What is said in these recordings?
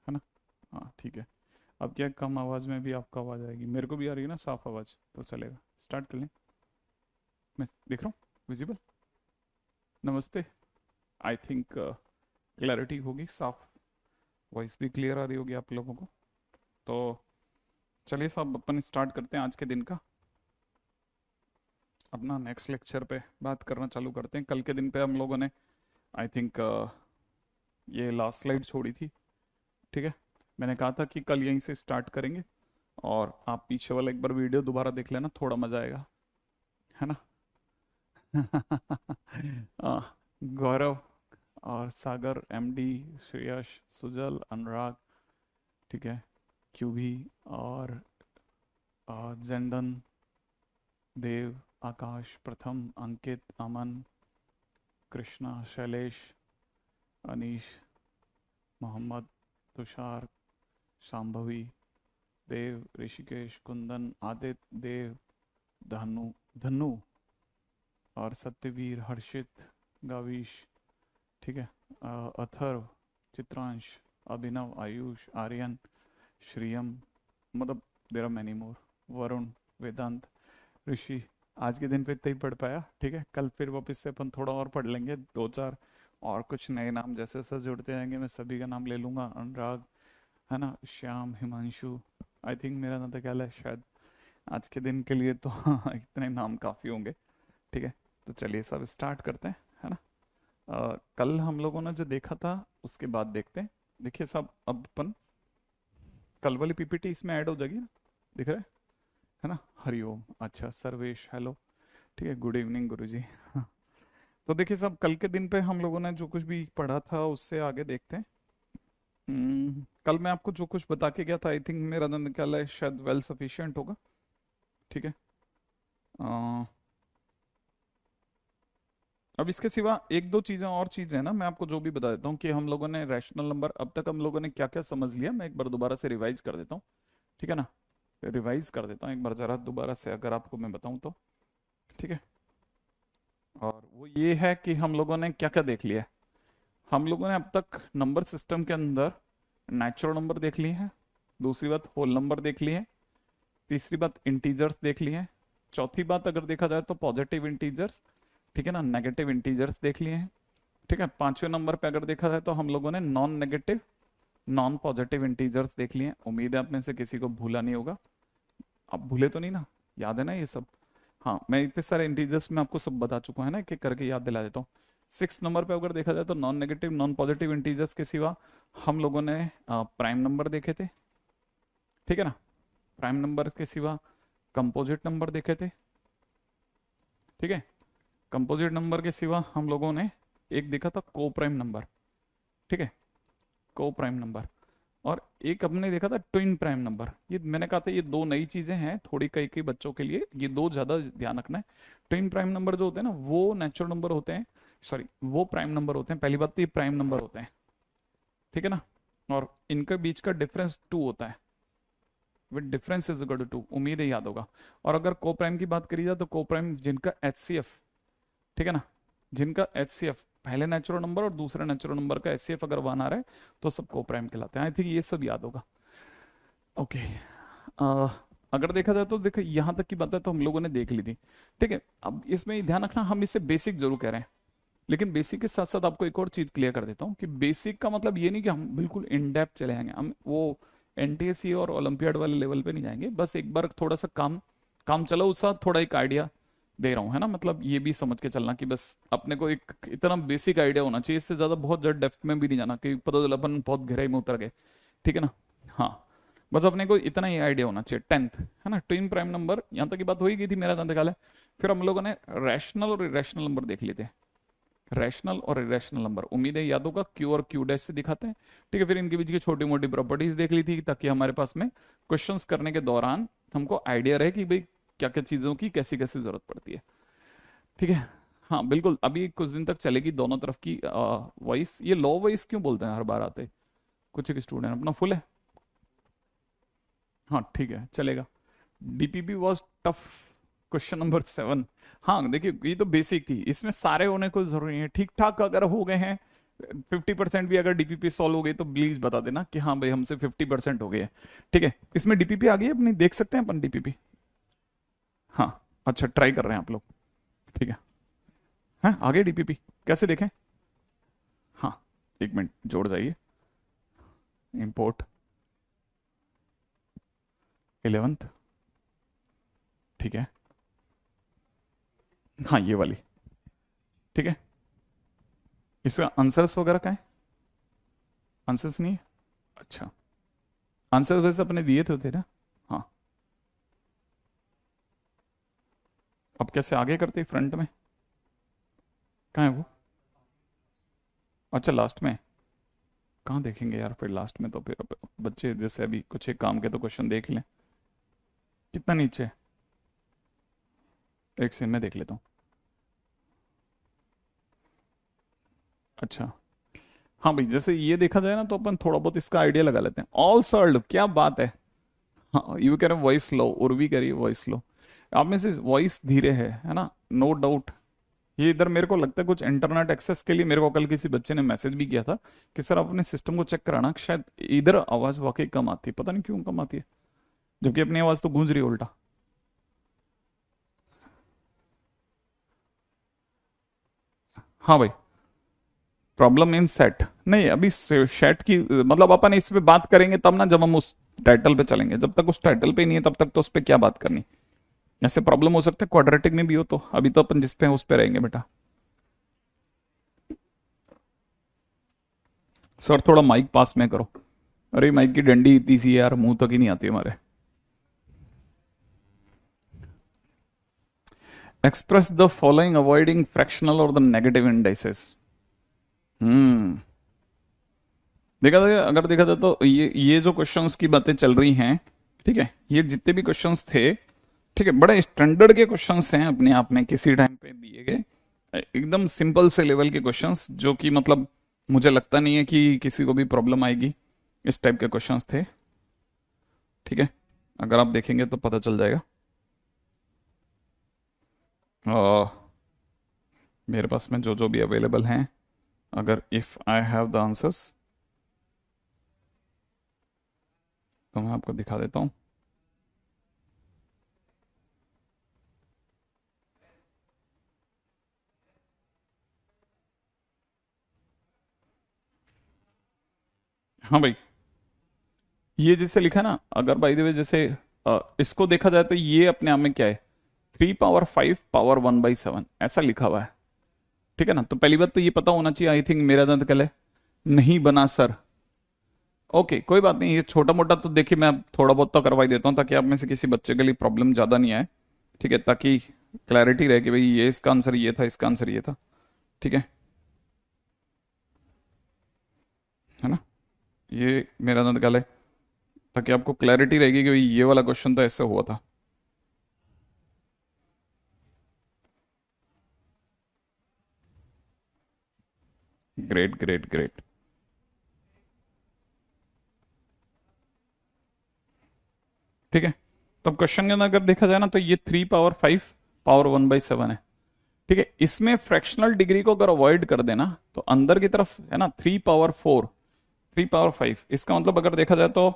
है ना? हाँ ठीक है। अब क्या कम आवाज़ में भी आपको आवाज़ आएगी, मेरे को भी आ रही है ना साफ आवाज़, तो चलेगा। स्टार्ट कर लें। मैं देख रहा हूँ विजिबल। नमस्ते। आई थिंक क्लैरिटी होगी, साफ वॉइस भी क्लियर आ रही होगी आप लोगों को। तो चलिए साहब, अपन स्टार्ट करते हैं आज के दिन का अपना नेक्स्ट लेक्चर पे बात करना चालू करते हैं। कल के दिन पे हम लोगों ने आई थिंक ये लास्ट स्लाइड छोड़ी थी। ठीक है, मैंने कहा था कि कल यहीं से स्टार्ट करेंगे, और आप पीछे वाला एक बार वीडियो दोबारा देख लेना, थोड़ा मजा आएगा, है ना? आ, गौरव और सागर, एमडी, श्रेयश, सुजल, अनुराग, ठीक है, क्यूबी और जेंदन, देव, आकाश, प्रथम, अंकित, अमन, कृष्णा, शैलेश, अनीश, मोहम्मद, तुषार, शांभवी, देव, ऋषिकेश, कुंदन, आदित्य, देव, धनु धनु और सत्यवीर, हर्षित, गाविश, ठीक है, अथर्व, चित्रांश, अभिनव, आयुष, आर्यन, श्रियम, मतलब there are many more, Varun, Vedant, Rishi. आज के दिन पे इतना ही पढ़ पाया, ठीक है। कल फिर वापस से अपन थोड़ा और पढ़ लेंगे, दो चार और कुछ नए नाम जैसे जैसे जुड़ते जाएंगे मैं सभी का नाम ले लूंगा। अनुराग, है ना, श्याम, हिमांशु, आई थिंक मेरा ना तो ख्याल है शायद आज के दिन के लिए तो इतने नाम काफ़ी होंगे, ठीक है। तो चलिए सब स्टार्ट करते हैं, है ना? कल हम लोगों ने जो देखा था उसके बाद देखते हैं। देखिए साहब, अब अपन कल वाली पीपीटी इसमें ऐड हो जाएगी ना, दिख रहा है ना? हरिओम, अच्छा, सर्वेश, हेलो, ठीक है, गुड इवनिंग गुरुजी। तो देखिए साहब, कल के दिन पे हम लोगों ने जो कुछ भी पढ़ा था उससे आगे देखते हैं। कल मैं आपको जो कुछ बता के गया था, आई थिंक मेरा तो ख्याल है शायद वेल सफिशिएंट होगा, ठीक है। अ, अब इसके सिवा एक दो चीजें और चीजें हैं ना, मैं आपको जो भी बता देता हूँ कि हम लोगों ने रैशनल नंबर अब तक हम लोगों ने क्या क्या समझ लिया, मैं एक बार दोबारा से रिवाइज कर देता हूँ, ठीक है ना? रिवाइज कर देता हूँ एक बार जरा दोबारा से, अगर आपको मैं बताऊँ तो, ठीक है। और वो ये है कि हम लोगों ने क्या क्या देख लिया है। हम लोगों ने अब तक नंबर सिस्टम के अंदर नेचुरल नंबर देख लिए हैं, दूसरी बात होल नंबर देख लिए हैं, तीसरी बात इंटीजर्स देख लिए हैं, चौथी बात अगर देखा जाए तो पॉजिटिव इंटीजर्स, ठीक है ना, नेगेटिव इंटीजर्स देख लिए हैं, ठीक है। पांचवें नंबर पे अगर देखा जाए तो हम लोगों ने non negative, non positive integers देख लिए हैं। उम्मीद है आप में से किसी को भूला नहीं होगा, आप भूले तो नहीं ना, याद है ना ये सब? हाँ, मैं इतने सारे इंटीजर्स में आपको सब बता चुका है ना, कि करके याद दिला देता हूँ। सिक्स नंबर पे अगर देखा जाए तो non negative, non positive integers के सिवा हम लोगों ने प्राइम नंबर देखे थे, ठीक है ना। प्राइम नंबर के सिवा कंपोजिट नंबर देखे थे, ठीक है। कंपोजिट नंबर के सिवा हम लोगों ने एक देखा था को प्राइम नंबर, ठीक है, को प्राइम नंबर। और एक हमने देखा था ट्विन प्राइम नंबर। ये मैंने कहा था ये दो नई चीजें हैं थोड़ी, कई कई बच्चों के लिए ये दो ज्यादा ध्यान रखना है। ट्विन प्राइम नंबर जो होते हैं ना, वो नेचुरल नंबर होते हैं, सॉरी वो प्राइम नंबर होते हैं। पहली बात तो ये प्राइम नंबर होते हैं, ठीक है ना, और इनके बीच का डिफरेंस टू होता है, with difference is equal to two, उम्मीद है याद होगा। और अगर को प्राइम की बात करी जाए तो को प्राइम जिनका एचसीएफ, ठीक है ना, जिनका एचसीएफ पहले नेचुरल नंबर और दूसरे नेचुरल नंबर का एचसीएफ अगर वन आ रहा है तो सब को प्राइम कहलाते हैं। आई थिंक ये सब याद होगा, ओके। अ, अगर देखा जाए तो देखो यहाँ तक की बात है तो हम लोगों ने देख ली थी, ठीक है। अब इसमें ध्यान रखना, हम इसे बेसिक जरूर कह रहे हैं, लेकिन बेसिक के साथ साथ आपको एक और चीज क्लियर कर देता हूँ कि बेसिक का मतलब ये नहीं कि हम बिल्कुल इन डेप्थ चले जाएंगे, हम वो एनटीएससी और ओलंपियाड वाले लेवल पे नहीं जाएंगे, बस एक बार थोड़ा सा काम काम चलो उसका थोड़ा एक आइडिया दे रहा हूँ, है ना। मतलब ये भी समझ के चलना कि बस अपने को एक इतना बेसिक आइडिया होना चाहिए, इससे ज्यादा बहुत ज्यादा डेप्थ में भी नहीं जाना कि पता चला अपन बहुत गहराई में उतर गए, ठीक है ना। हाँ, बस अपने को इतना ही आइडिया होना चाहिए, टेंथ, है ना। ट्विन प्राइम नंबर यहाँ तक की बात हो ही गई थी मेरा ख्याल है। फिर हम लोगों ने रैशनल और इरेशनल नंबर देख लिए थे, रैशनल और इरेशनल नंबर उम्मीद है याद होगा, क्यू और क्यू डैश से दिखाते हैं, ठीक है। फिर इनके बीच की छोटी मोटी प्रॉपर्टीज देख ली थी ताकि हमारे पास में क्वेश्चंस करने के दौरान हमको आइडिया रहे कि भाई क्या क्या चीजों की कैसी कैसी जरूरत पड़ती है, ठीक है। हाँ बिल्कुल, अभी कुछ दिन तक चलेगी दोनों तरफ की वॉइस। ये लो वॉइस क्यों बोलते हैं हर बार आते? कुछ एक स्टूडेंट अपना फुल है, हाँ ठीक है चलेगा। DPP was tough, question number 7। हाँ देखिए, ये तो बेसिक थी, इसमें सारे होने को जरूरी है, ठीक ठाक अगर हो गए हैं 50% भी अगर डीपीपी सॉल्व हो गई तो प्लीज बता देना कि हाँ भाई हमसे 50% हो गई है। ठीक है, इसमें डीपीपी आ गई है अपनी, देख सकते हैं अपन डीपीपी। हाँ, अच्छा ट्राई कर रहे हैं आप लोग। ठीक है, हाँ आगे डीपीपी कैसे देखें। हाँ, एक मिनट जोड़ जाइए, इंपोर्ट 11th। ठीक है, हाँ ये वाली। ठीक है, इसका आंसर्स वगैरह का है, आंसर्स नहीं है। अच्छा, आंसर वैसे अपने दिए थे ना। हाँ, अब कैसे आगे करते फ्रंट में, कहाँ है वो। अच्छा लास्ट में, कहाँ देखेंगे यार फिर लास्ट में, तो फिर बच्चे जैसे अभी कुछ एक काम के तो क्वेश्चन देख लें। कितना नीचे है, एक सेकंड में देख लेता हूँ। अच्छा, हाँ भाई जैसे ये देखा जाए ना तो अपन थोड़ा बहुत इसका आइडिया लगा लेते हैं। ऑल सर्ल्ड, क्या बात है। हाँ यू कह रहे हैं वॉइस लो, उर्वी कह रही है वॉइस लो। आप में से वॉइस धीरे है ना, नो डाउट। ये इधर मेरे को लगता है कुछ इंटरनेट एक्सेस के लिए, मेरे को कल किसी बच्चे ने मैसेज भी किया था कि सर आप अपने सिस्टम को चेक कराना, शायद इधर आवाज वाकई कम आती है, पता नहीं क्यों कम आती है, जबकि अपनी आवाज तो गूंज रही है उल्टा। हाँ भाई, प्रॉब्लम इन सेट नहीं, अभी सेट की मतलब अपन इस पे बात करेंगे तब ना, जब हम उस टाइटल पे चलेंगे, जब तक उस टाइटल पे नहीं है तब तक तो उस पे क्या बात करनी। ऐसे प्रॉब्लम हो सकता है क्वाड्रेटिक में भी हो, तो अभी तो अपन जिस पे हैं उस पे रहेंगे बेटा। सर थोड़ा माइक पास में करो। अरे माइक की डंडी इतनी सी है यार, मुंह तक ही नहीं आती हमारे। Express the following avoiding fractional और द नेगेटिव इंडाइसेस। हम्म, अगर देखा जाए तो ये जो क्वेश्चंस की बातें चल रही हैं, ठीक है, ये जितने भी क्वेश्चंस थे, ठीक है, बड़े स्टैंडर्ड के क्वेश्चंस हैं अपने आप में, किसी टाइम पे दिए गए एकदम सिंपल से लेवल के क्वेश्चंस, जो कि मतलब मुझे लगता नहीं है कि किसी को भी प्रॉब्लम आएगी। इस टाइप के क्वेश्चंस थे। ठीक है, अगर आप देखेंगे तो पता चल जाएगा। आ, मेरे पास में जो जो भी अवेलेबल हैं, अगर if I have the answers तो मैं आपको दिखा देता हूँ। हाँ भाई, ये जिससे लिखा है ना, अगर बाय द वे जैसे इसको देखा जाए तो ये अपने आप में क्या है, 3 पावर 5 पावर 1/7 ऐसा लिखा हुआ है। ठीक है ना, तो पहली बात तो ये पता होना चाहिए, आई थिंक मेरा दंत कल है नहीं बना सर। ओके कोई बात नहीं, ये छोटा मोटा तो देखिए मैं थोड़ा बहुत तो करवा ही देता हूँ, ताकि आप में से किसी बच्चे के लिए प्रॉब्लम ज्यादा नहीं आए। ठीक है, ताकि क्लैरिटी रहे कि भाई ये इसका आंसर ये था, इसका आंसर ये था। ठीक है ना, ये मेरा दंत कल है, ताकि आपको क्लैरिटी रहेगी कि भाई ये वाला क्वेश्चन तो ऐसे हुआ था। Great great great. ठीक है, तो अब क्वेश्चन के अंदर अगर देखा जाए ना तो ये 3 पावर 5 पावर 1/7 है। ठीक है, इसमें फ्रैक्शनल डिग्री को अगर अवॉइड कर देना तो अंदर की तरफ है ना 3 पावर 4 3 पावर 5, इसका मतलब अगर देखा जाए तो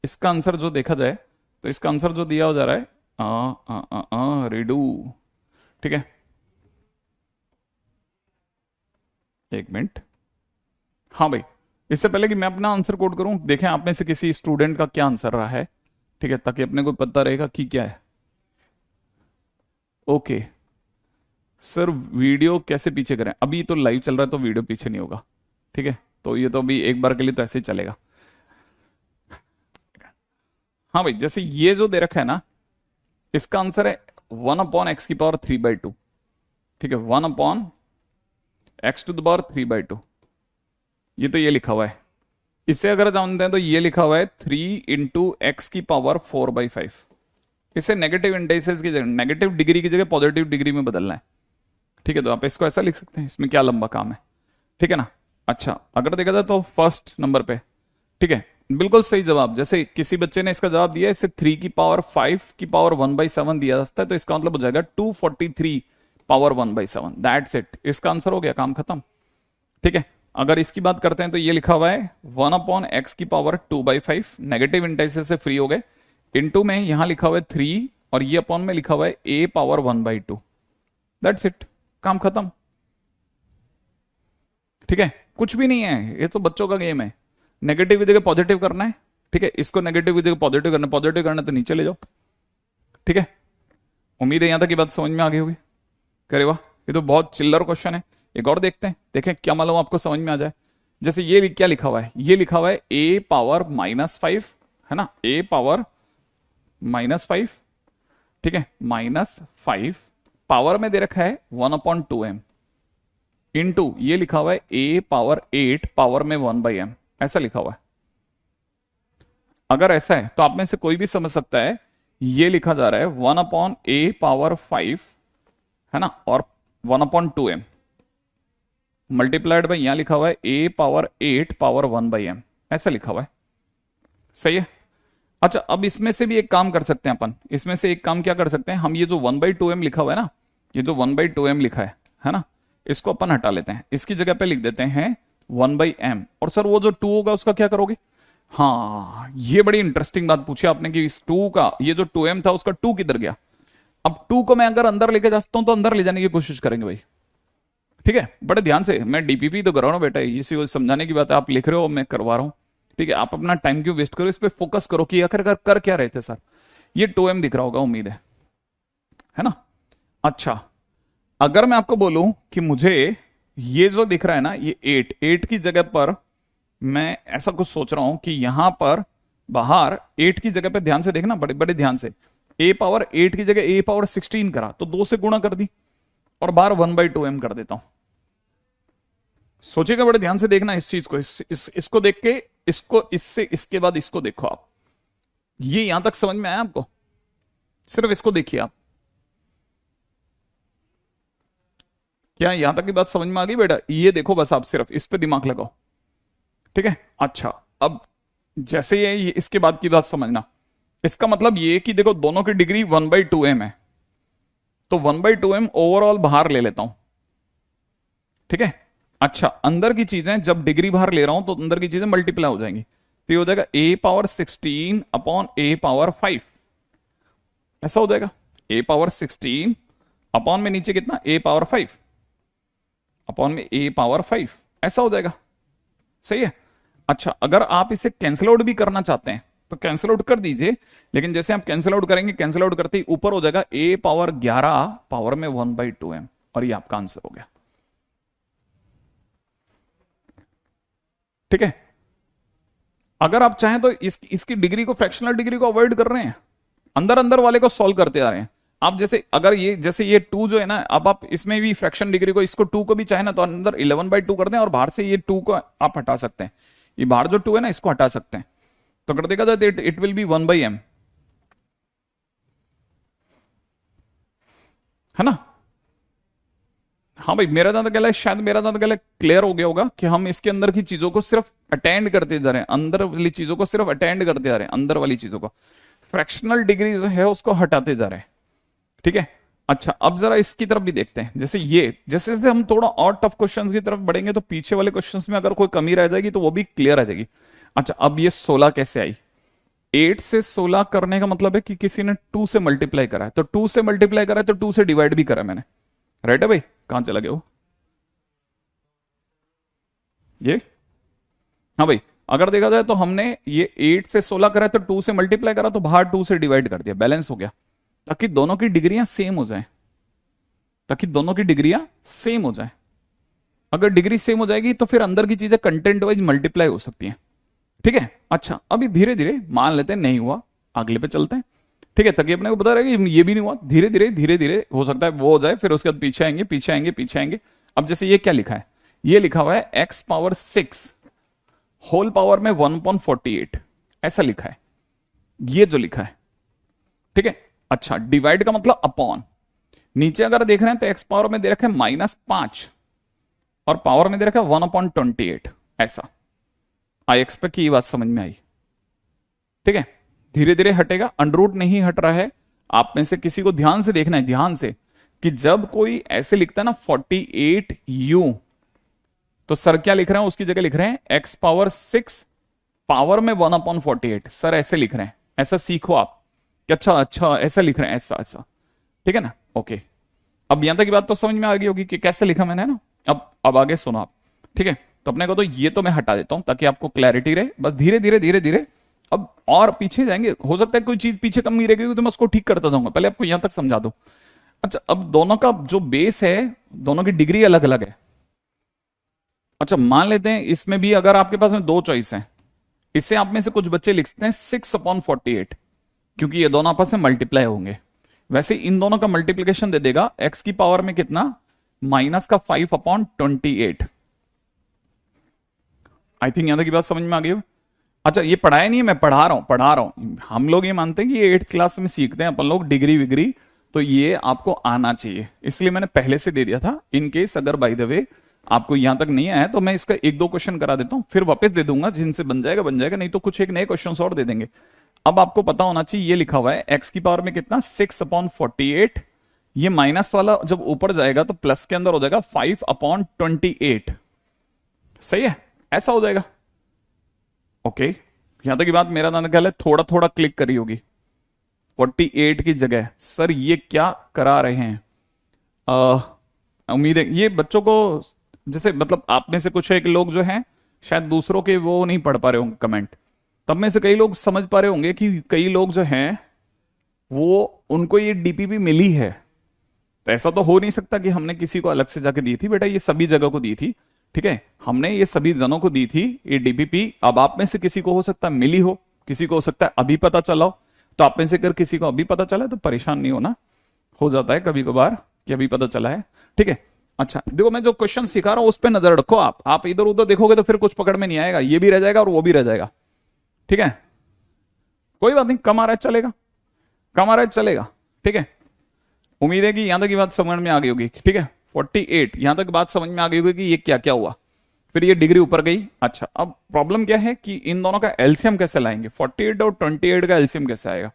इसका आंसर जो देखा जाए, तो इसका आंसर जो दिया हो जा रहा है रिडू। ठीक है, एक मिनट। हाँ भाई, इससे पहले कि मैं अपना आंसर कोड करूं, देखें आप में से किसी स्टूडेंट का क्या आंसर रहा है। ठीक है, ताकि अपने को पता रहेगा कि क्या है। ओके सर, वीडियो कैसे पीछे करें, अभी तो लाइव चल रहा है तो वीडियो पीछे नहीं होगा। ठीक है, तो ये तो अभी एक बार के लिए तो ऐसे ही चलेगा। हाँ भाई, जैसे ये जो दे रखा है ना, इसका आंसर है 1/x⁵ ठीक है, 1/x⁵ ये तो ये लिखा हुआ है। इसे अगर जानते हैं तो ये लिखा हुआ है 3 × x⁴/5। इसे नेगेटिव इंडाइसेस की जगह, नेगेटिव डिग्री की जगह पॉजिटिव डिग्री में बदलना है। ठीक है, तो आप इसको ऐसा लिख सकते हैं, इसमें क्या लंबा काम है। ठीक है ना। अच्छा, अगर देखा जाए तो फर्स्ट नंबर पे, ठीक है, बिल्कुल सही जवाब। जैसे किसी बच्चे ने इसका जवाब दिया, इसे 3 की पावर 5 की पावर 1/7 दिया जाता है, तो इसका मतलब हो जाएगा 243 पावर 1/7। दैट्स इट, इसका आंसर हो गया, काम खत्म। ठीक है, अगर इसकी बात करते हैं तो ये लिखा हुआ है 1/x की पावर 2/5, नेगेटिव इंडाइसेस से फ्री हो गए, इनटू में यहां लिखा हुआ है 3 और ये अपॉन में लिखा हुआ है a पावर 1/2। दैट्स इट, काम खत्म। ठीक है, कुछ भी नहीं है, ये तो बच्चों का गेम है। नेगेटिव की जगह पॉजिटिव करना है, ठीक है, इसको नेगेटिव की जगह पॉजिटिव करना तो नीचे ले जाओ। ठीक है, उम्मीद है यहां तक की बात समझ में आ गई होगी। करे वाह, ये तो बहुत चिल्लर क्वेश्चन है। एक और देखते हैं, देखें क्या मालूम आपको समझ में आ जाए। जैसे ये क्या लिखा हुआ है, ये लिखा हुआ है a पावर -5, है ना, a पावर -5, ठीक है, -5 पावर में दे रखा है 1/2m, इनटू ये लिखा हुआ है a पावर 8 पावर में 1/m, ऐसा लिखा हुआ है। अगर ऐसा है तो आप में से कोई भी समझ सकता है ये लिखा जा रहा है 1/a पावर 5, है ना, और 1/2m मल्टीप्लाइड बाई यहां लिखा हुआ है a पावर 8 पावर 1/m, ऐसा लिखा हुआ है। सही है। अच्छा, अब इसमें से भी एक काम कर सकते हैं अपन, इसमें से एक काम क्या कर सकते हैं हम, ये जो 1/2m लिखा हुआ है ना, ये जो 1/2m लिखा है ना, इसको अपन हटा लेते हैं, इसकी जगह पे लिख देते हैं 1/m। और सर वो जो 2 होगा उसका क्या करोगे? हाँ, ये बड़ी इंटरेस्टिंग बात पूछी आपने कि इस 2 का, ये जो 2m था उसका 2 किधर गया? अब 2 को मैं अगर अंदर लेके जा सकता हूं तो अंदर ले जाने की कोशिश करेंगे भाई। ठीक है, बड़े ध्यान से, मैं डीपीपी तो कर रहा हूं बेटा, इसी को समझाने की बात है, आप लिख रहे हो मैं करवा रहा हूं। ठीक है, आप अपना टाइम क्यों वेस्ट करो, इस पे फोकस करो कि आखिर कर क्या रहे थे सर। ये 2m दिख रहा होगा उम्मीद है ना। अच्छा, अगर मैं आपको बोलूं कि मुझे ये जो दिख रहा है ना, ये 8 की जगह पर मैं ऐसा कुछ सोच रहा हूं कि यहां पर बाहर 8 की जगह पे ध्यान से देखना, बड़े बड़े ध्यान से, a पावर 8 की जगह a पावर 16 करा तो 2 से गुणा कर दी और बाहर 1/2m कर देता हूं। सोचिएगा, बड़े ध्यान से देखना इस चीज को, इसको देख के, इसको इससे, इसके बाद इसको देखो आप। ये यहां तक समझ में आया आपको? सिर्फ इसको देखिए आप, क्या यहां तक की बात समझ में आ गई बेटा? ये देखो बस, आप सिर्फ इस पे दिमाग लगाओ। ठीक है, अच्छा, अब जैसे ये इसके बाद की बात समझना, इसका मतलब ये कि देखो दोनों की डिग्री 1/2m है, तो 1/2m ओवरऑल बाहर ले लेता हूं। ठीक है, अच्छा, अंदर की चीजें जब डिग्री बाहर ले रहा हूं तो अंदर की चीजें मल्टीप्लाई हो जाएंगी, तो ये हो जाएगा a power 16 upon a power 5, ऐसा हो जाएगा। a पावर 16 अपॉन में नीचे कितना, a पावर 5 अपॉन में a पावर 5, ऐसा हो जाएगा। सही है। अच्छा, अगर आप इसे कैंसिल आउट भी करना चाहते हैं तो कैंसिल आउट कर दीजिए, लेकिन जैसे आप कैंसिल आउट करेंगे, कैंसिल आउट करते ही ऊपर हो जाएगा a पावर 11 पावर में 1/2m, और ये आपका आंसर हो गया। ठीक है, अगर आप चाहें तो इसकी डिग्री को, फ्रैक्शनल डिग्री को अवॉइड कर रहे हैं, अंदर अंदर वाले को सॉल्व करते आ रहे हैं आप। जैसे अगर ये, जैसे ये 2 जो है ना, अब आप इसमें भी फ्रैक्शन डिग्री को, इसको 2 को भी चाहे ना तो अंदर 11/2 कर दें और बाहर से ये 2 को आप हटा सकते हैं, ये बाहर जो 2 है ना इसको हटा सकते हैं, तो अगर देखा जाए तो इट विल बी 1/m, है ना। हाँ भाई, मेरा ज्यादा कहला है, शायद मेरा ज्यादा कहला क्लियर हो गया होगा कि हम इसके अंदर की चीजों को सिर्फ अटेंड करते जा रहे हैं, अंदर वाली चीजों को सिर्फ अटेंड करते जा रहे हैं, अंदर वाली चीजों को, फ्रैक्शनल डिग्री जो है उसको हटाते जा रहे हैं। ठीक है, अच्छा, अब जरा इसकी तरफ भी देखते हैं। जैसे ये, जैसे जैसे हम थोड़ा और टफ क्वेश्चंस की तरफ बढ़ेंगे तो पीछे वाले क्वेश्चंस में अगर कोई कमी रह जाएगी तो वो भी क्लियर आ जाएगी। अच्छा, अब ये 16 कैसे आई? 8 से 16 करने का मतलब है कि किसी ने 2 से मल्टीप्लाई करा है, तो 2 से मल्टीप्लाई करा है तो 2 से डिवाइड भी करा मैंने। राइट है भाई, कहां चला गया वो? ये, हाँ भाई, अगर देखा जाए तो हमने ये 8 से 16 करा है तो 2 से मल्टीप्लाई करा तो बाहर 2 से डिवाइड कर दिया, बैलेंस हो गया, ताकि दोनों की डिग्रियां सेम हो जाए, ताकि दोनों की डिग्रियां सेम हो जाए। अगर डिग्री सेम हो जाएगी तो फिर अंदर की चीजें कंटेंट वाइज मल्टीप्लाई हो सकती हैं। ठीक है, अच्छा, अभी धीरे धीरे मान लेते हैं नहीं हुआ, अगले पे चलते हैं। ठीक है, ताकि अपने को पता रहे कि ये भी नहीं हुआ, धीरे धीरे धीरे धीरे हो सकता है वो हो जाए, फिर उसके बाद पीछे आएंगे पीछे आएंगे पीछे आएंगे। अब जैसे ये क्या लिखा है, ये लिखा हुआ है x पावर 6 होल पावर में 1/48, ऐसा लिखा है, ये जो लिखा है। ठीक है, अच्छा, डिवाइड का मतलब अपॉन, नीचे अगर देख रहे हैं तो x पावर में दे रखा है -5 और पावर में दे रखा है 1/28, ऐसा। आई एक्सपेक्ट की बात समझ में आई। ठीक है, धीरे धीरे हटेगा, अंडररूट नहीं हट रहा है। आप में से किसी को ध्यान से देखना है, ध्यान से, कि जब कोई ऐसे लिखता है ना 48u, तो सर क्या लिख रहे हैं, उसकी जगह लिख रहे हैं एक्स पावर 6 पावर में 1/48। सर ऐसे लिख रहे हैं, ऐसा सीखो आप कि अच्छा अच्छा ऐसा लिख रहे हैं, ऐसा ऐसा, ठीक है ना। ओके, अब यहां तक की बात तो समझ में आ गई होगी कि कैसे लिखा मैंने ना। अब आगे सुनो आप, ठीक है। तो अपने को तो ये तो मैं हटा देता हूं ताकि आपको क्लैरिटी रहे, बस धीरे धीरे धीरे धीरे अब और पीछे जाएंगे, हो सकता है कोई चीज पीछे कम नहीं रहेगी तो मैं उसको ठीक करता जाऊंगा, पहले आपको यहां तक समझा दूं। अच्छा, अब दोनों का जो बेस है, दोनों की डिग्री अलग अलग है। अच्छा, मान लेते हैं इसमें भी अगर आपके पास में दो चॉइस है, इससे आप में से कुछ बच्चे लिखते हैं 6/48, क्योंकि ये दोनों आपस में मल्टीप्लाई होंगे। वैसे इन दोनों का मल्टीप्लीकेशन दे देगा एक्स की पावर में कितना, माइनस का 5/28। आई थिंक यहां तक की बात समझ में आ गई हो। अच्छा, ये पढ़ाया नहीं है, मैं पढ़ा रहा हूं। हम लोग ये मानते हैं कि ये 8th क्लास में सीखते हैं अपन लोग डिग्री विग्री, तो ये आपको आना चाहिए, इसलिए मैंने पहले से दे दिया था। इन केस अगर बाय द वे आपको यहां तक नहीं आया तो मैं इसका एक दो क्वेश्चन करा देता हूं, फिर वापस दे दूंगा, जिनसे बन जाएगा बन जाएगा, नहीं तो कुछ एक नए क्वेश्चन और दे देंगे। अब आपको पता होना चाहिए, ये लिखा हुआ है एक्स की पावर में कितना 6/48, ये माइनस वाला जब ऊपर जाएगा तो प्लस के अंदर हो जाएगा 5/28। सही है, ऐसा हो जाएगा। ओके, यहां तक की बात मेरा नाम ख्याल है थोड़ा थोड़ा क्लिक करी होगी। 48 की जगह सर ये क्या करा रहे हैं, उम्मीद है ये बच्चों को, जैसे मतलब आप में से कुछ एक लोग जो हैं शायद दूसरों के वो नहीं पढ़ पा रहे होंगे कमेंट, तब में से कई लोग समझ पा रहे होंगे कि कई लोग जो हैं वो, उनको ये डीपीपी मिली है। तो ऐसा तो हो नहीं सकता कि हमने किसी को अलग से जाके दी थी, बेटा ये सभी जगह को दी थी, ठीक है, हमने ये सभी जनों को दी थी ये डीपीपी। अब आप में से किसी को हो सकता है मिली हो, किसी को हो सकता है अभी पता चला हो। तो आप में से अगर किसी को अभी पता चला है तो परेशान नहीं होना, हो जाता है कभी कभार कि अभी पता चला है, ठीक है। अच्छा देखो, मैं जो क्वेश्चन सिखा रहा हूं उस पर नजर रखो। आप इधर उधर देखोगे तो फिर कुछ पकड़ में नहीं आएगा, ये भी रह जाएगा और वो भी रह जाएगा, ठीक है। कोई बात नहीं, कम आ रहा है चलेगा, कम आ रहा है चलेगा, ठीक है। उम्मीद है कि यहां तक की बात समझ में आ गई होगी, ठीक है। 48 यहां तक बात समझ में आ गई होगी कि ये क्या क्या हुआ, फिर ये डिग्री ऊपर गई। अच्छा, अब प्रॉब्लम क्या है कि इन दोनों का एलसीएम कैसे लाएंगे, 48 और 28 का एलसीएम कैसे आएगा,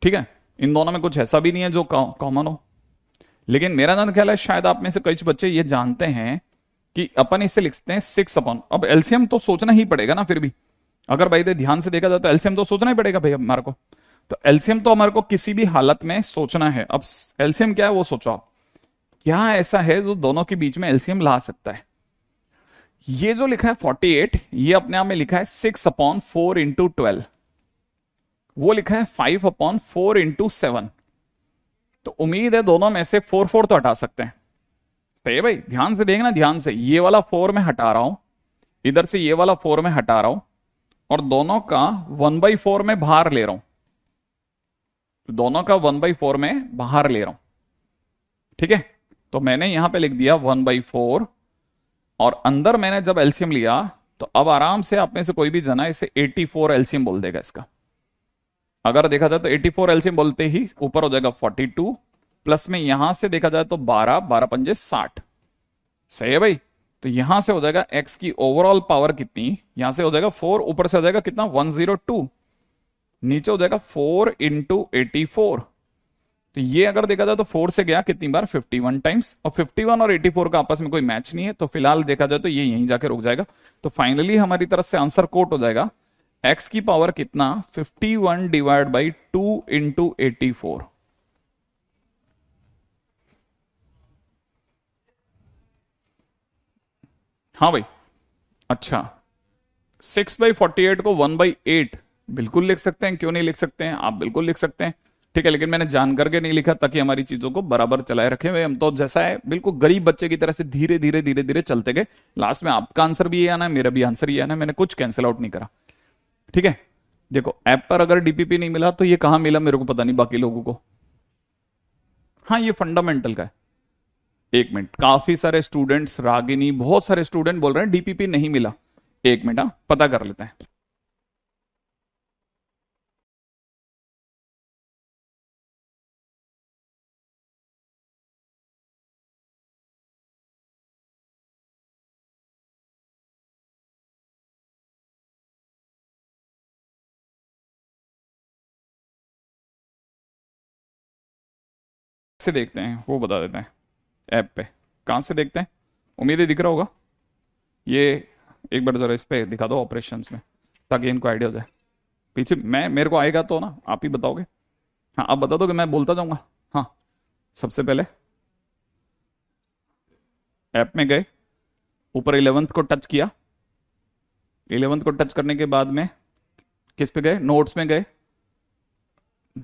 ठीक है। इन दोनों में कुछ ऐसा भी नहीं है जो कॉमन हो, लेकिन मेरा ना ख्याल है शायद आप में से कुछ बच्चे ये जानते हैं कि अपन इसे लिखते हैं 6 अब एलसीएम तो सोचना ही पड़ेगा ना, फिर भी अगर भाई दे ध्यान से देखा जाए तो एलसीएम तो सोचना ही पड़ेगा भाई हमारे को। तो एलसीएम तो हमारे को किसी भी हालत में सोचना है। अब एलसीएम क्या है वो सोचो आप, क्या ऐसा है जो दोनों के बीच में एलसीएम ला सकता है। ये जो लिखा है 48, ये अपने आप में लिखा है 6/4 × 12, वो लिखा है 5/4 × 7। तो उम्मीद है दोनों में से 4 तो हटा सकते हैं। सही है भाई, ध्यान से देखना, ध्यान से, ये वाला 4 में हटा रहा हूं, इधर से ये वाला 4 में हटा रहा हूं, और दोनों का 1/4 में बाहर ले रहा हूं, दोनों का 1/4 में बाहर ले रहा हूं, ठीक है। तो मैंने यहां पे लिख दिया 1/4, और अंदर मैंने जब एलसीएम लिया तो अब आराम से आप में से कोई भी जना इसे 84 एलसीएम बोल देगा इसका। अगर देखा जाए तो 84 एलसीएम बोलते ही ऊपर हो जाएगा 42, प्लस में यहां से देखा जाए तो 12 12 पंजे 60। सही है भाई, तो यहां से हो जाएगा x की ओवरऑल पावर कितनी, यहां से हो जाएगा 4, ऊपर से हो जाएगा कितना 102, नीचे हो जाएगा 4 × 84। तो ये अगर देखा जाए तो 4 से गया कितनी बार 51 टाइम्स, और 51 और 84 का आपस में कोई मैच नहीं है, तो फिलहाल देखा जाए तो ये यहीं जाके रुक जाएगा। तो फाइनली हमारी तरफ से आंसर कोट हो जाएगा x की पावर कितना 51/2 × 84। हाँ भाई, अच्छा 6/48 को 1/8 बिल्कुल लिख सकते हैं, क्यों नहीं लिख सकते हैं, आप बिल्कुल लिख सकते हैं, ठीक है। लेकिन मैंने जान करके नहीं लिखा ताकि हमारी चीजों को बराबर चलाए रखे हुए हम, तो जैसा है बिल्कुल गरीब बच्चे की तरह से धीरे धीरे धीरे धीरे चलते गए। लास्ट में आपका आंसर भी ये आना है, मेरा भी आंसर ये आना है, मैंने कुछ कैंसिल आउट नहीं करा, ठीक है। देखो ऐप पर अगर डीपीपी नहीं मिला तो ये कहां मिला मेरे को पता नहीं, बाकी लोगों को। हाँ, ये फंडामेंटल का है। एक मिनट, काफी सारे स्टूडेंट्स, रागिनी, बहुत सारे स्टूडेंट बोल रहे हैं डीपीपी नहीं मिला। एक मिनट, हाँ पता कर लेते हैं। से देखते हैं वो बता देते हैं ऐप पे, कहां से देखते हैं, उम्मीद है दिख रहा होगा। ये एक बार जरा इस पे दिखा दो ऑपरेशंस में, ताकि इनको आइडिया हो जाए। पीछे मैं, मेरे को आएगा तो ना, आप ही बताओगे। हाँ आप बता दो कि मैं बोलता जाऊंगा। हाँ, सबसे पहले ऐप में गए, ऊपर 11th को टच किया, 11th को टच करने के बाद में किस पे गए, नोट्स में गए,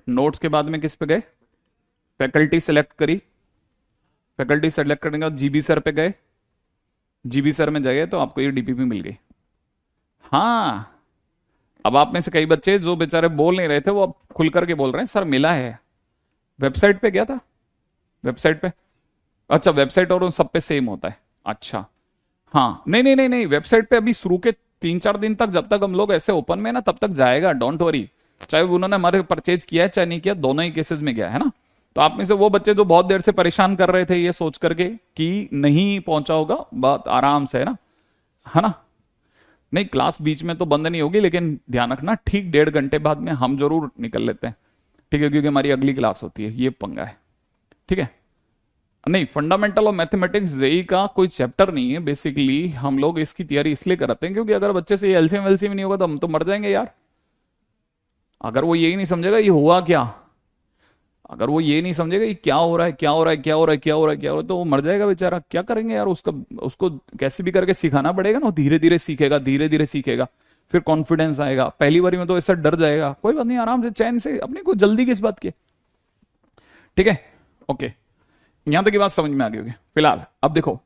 नोट्स के बाद में किस पे गए, फैकल्टी सेलेक्ट करी, फैकल्टी सेलेक्ट करने के बाद जीबी सर पे गए, जीबी सर में गए तो आपको ये डीपीपी मिल गई। हाँ, अब आप में से कई बच्चे जो बेचारे बोल नहीं रहे थे वो अब खुल करके बोल रहे हैं सर मिला है। वेबसाइट पे गया था, वेबसाइट पे, अच्छा वेबसाइट और उन सब पे सेम होता है। अच्छा, हाँ नहीं नहीं नहीं नहीं, वेबसाइट पे अभी शुरू के 3-4 दिन तक, जब तक हम लोग ऐसे ओपन में ना, तब तक जाएगा, डोंट वरी। चाहे उन्होंने हमारे परचेज किया है चाहे नहीं किया, दोनों ही केसेस में गया है ना। तो आप में से वो बच्चे जो बहुत देर से परेशान कर रहे थे ये सोच करके कि नहीं पहुंचा होगा, बात आराम से है ना। नहीं, क्लास बीच में तो बंद नहीं होगी, लेकिन ध्यान रखना ठीक 1.5 घंटे बाद में हम जरूर निकल लेते हैं, ठीक है, क्योंकि हमारी अगली क्लास होती है, ये पंगा है, ठीक है। नहीं, फंडामेंटल ऑफ मैथमेटिक्स जेई का कोई चैप्टर नहीं है, बेसिकली हम लोग इसकी तैयारी इसलिए कराते हैं क्योंकि अगर बच्चे से एलसीएम वेलसीएम नहीं होगा तो हम तो मर जाएंगे यार। अगर वो यही नहीं समझेगा ये हुआ क्या, अगर वो ये नहीं समझेगा ये क्या हो रहा है, क्या हो रहा है, क्या हो रहा है, क्या हो रहा है, क्या हो रहा है, तो वो मर जाएगा बेचारा। क्या करेंगे यार, उसका उसको कैसे भी करके सिखाना पड़ेगा ना, धीरे धीरे सीखेगा, धीरे धीरे सीखेगा, फिर कॉन्फिडेंस आएगा। पहली बारी में तो ऐसा डर जाएगा, कोई बात नहीं, आराम से चैन से, अपने को जल्दी किस बात की, ठीक है। ओके, यहां तक की बात समझ में आ गई होगी। फिलहाल अब देखो,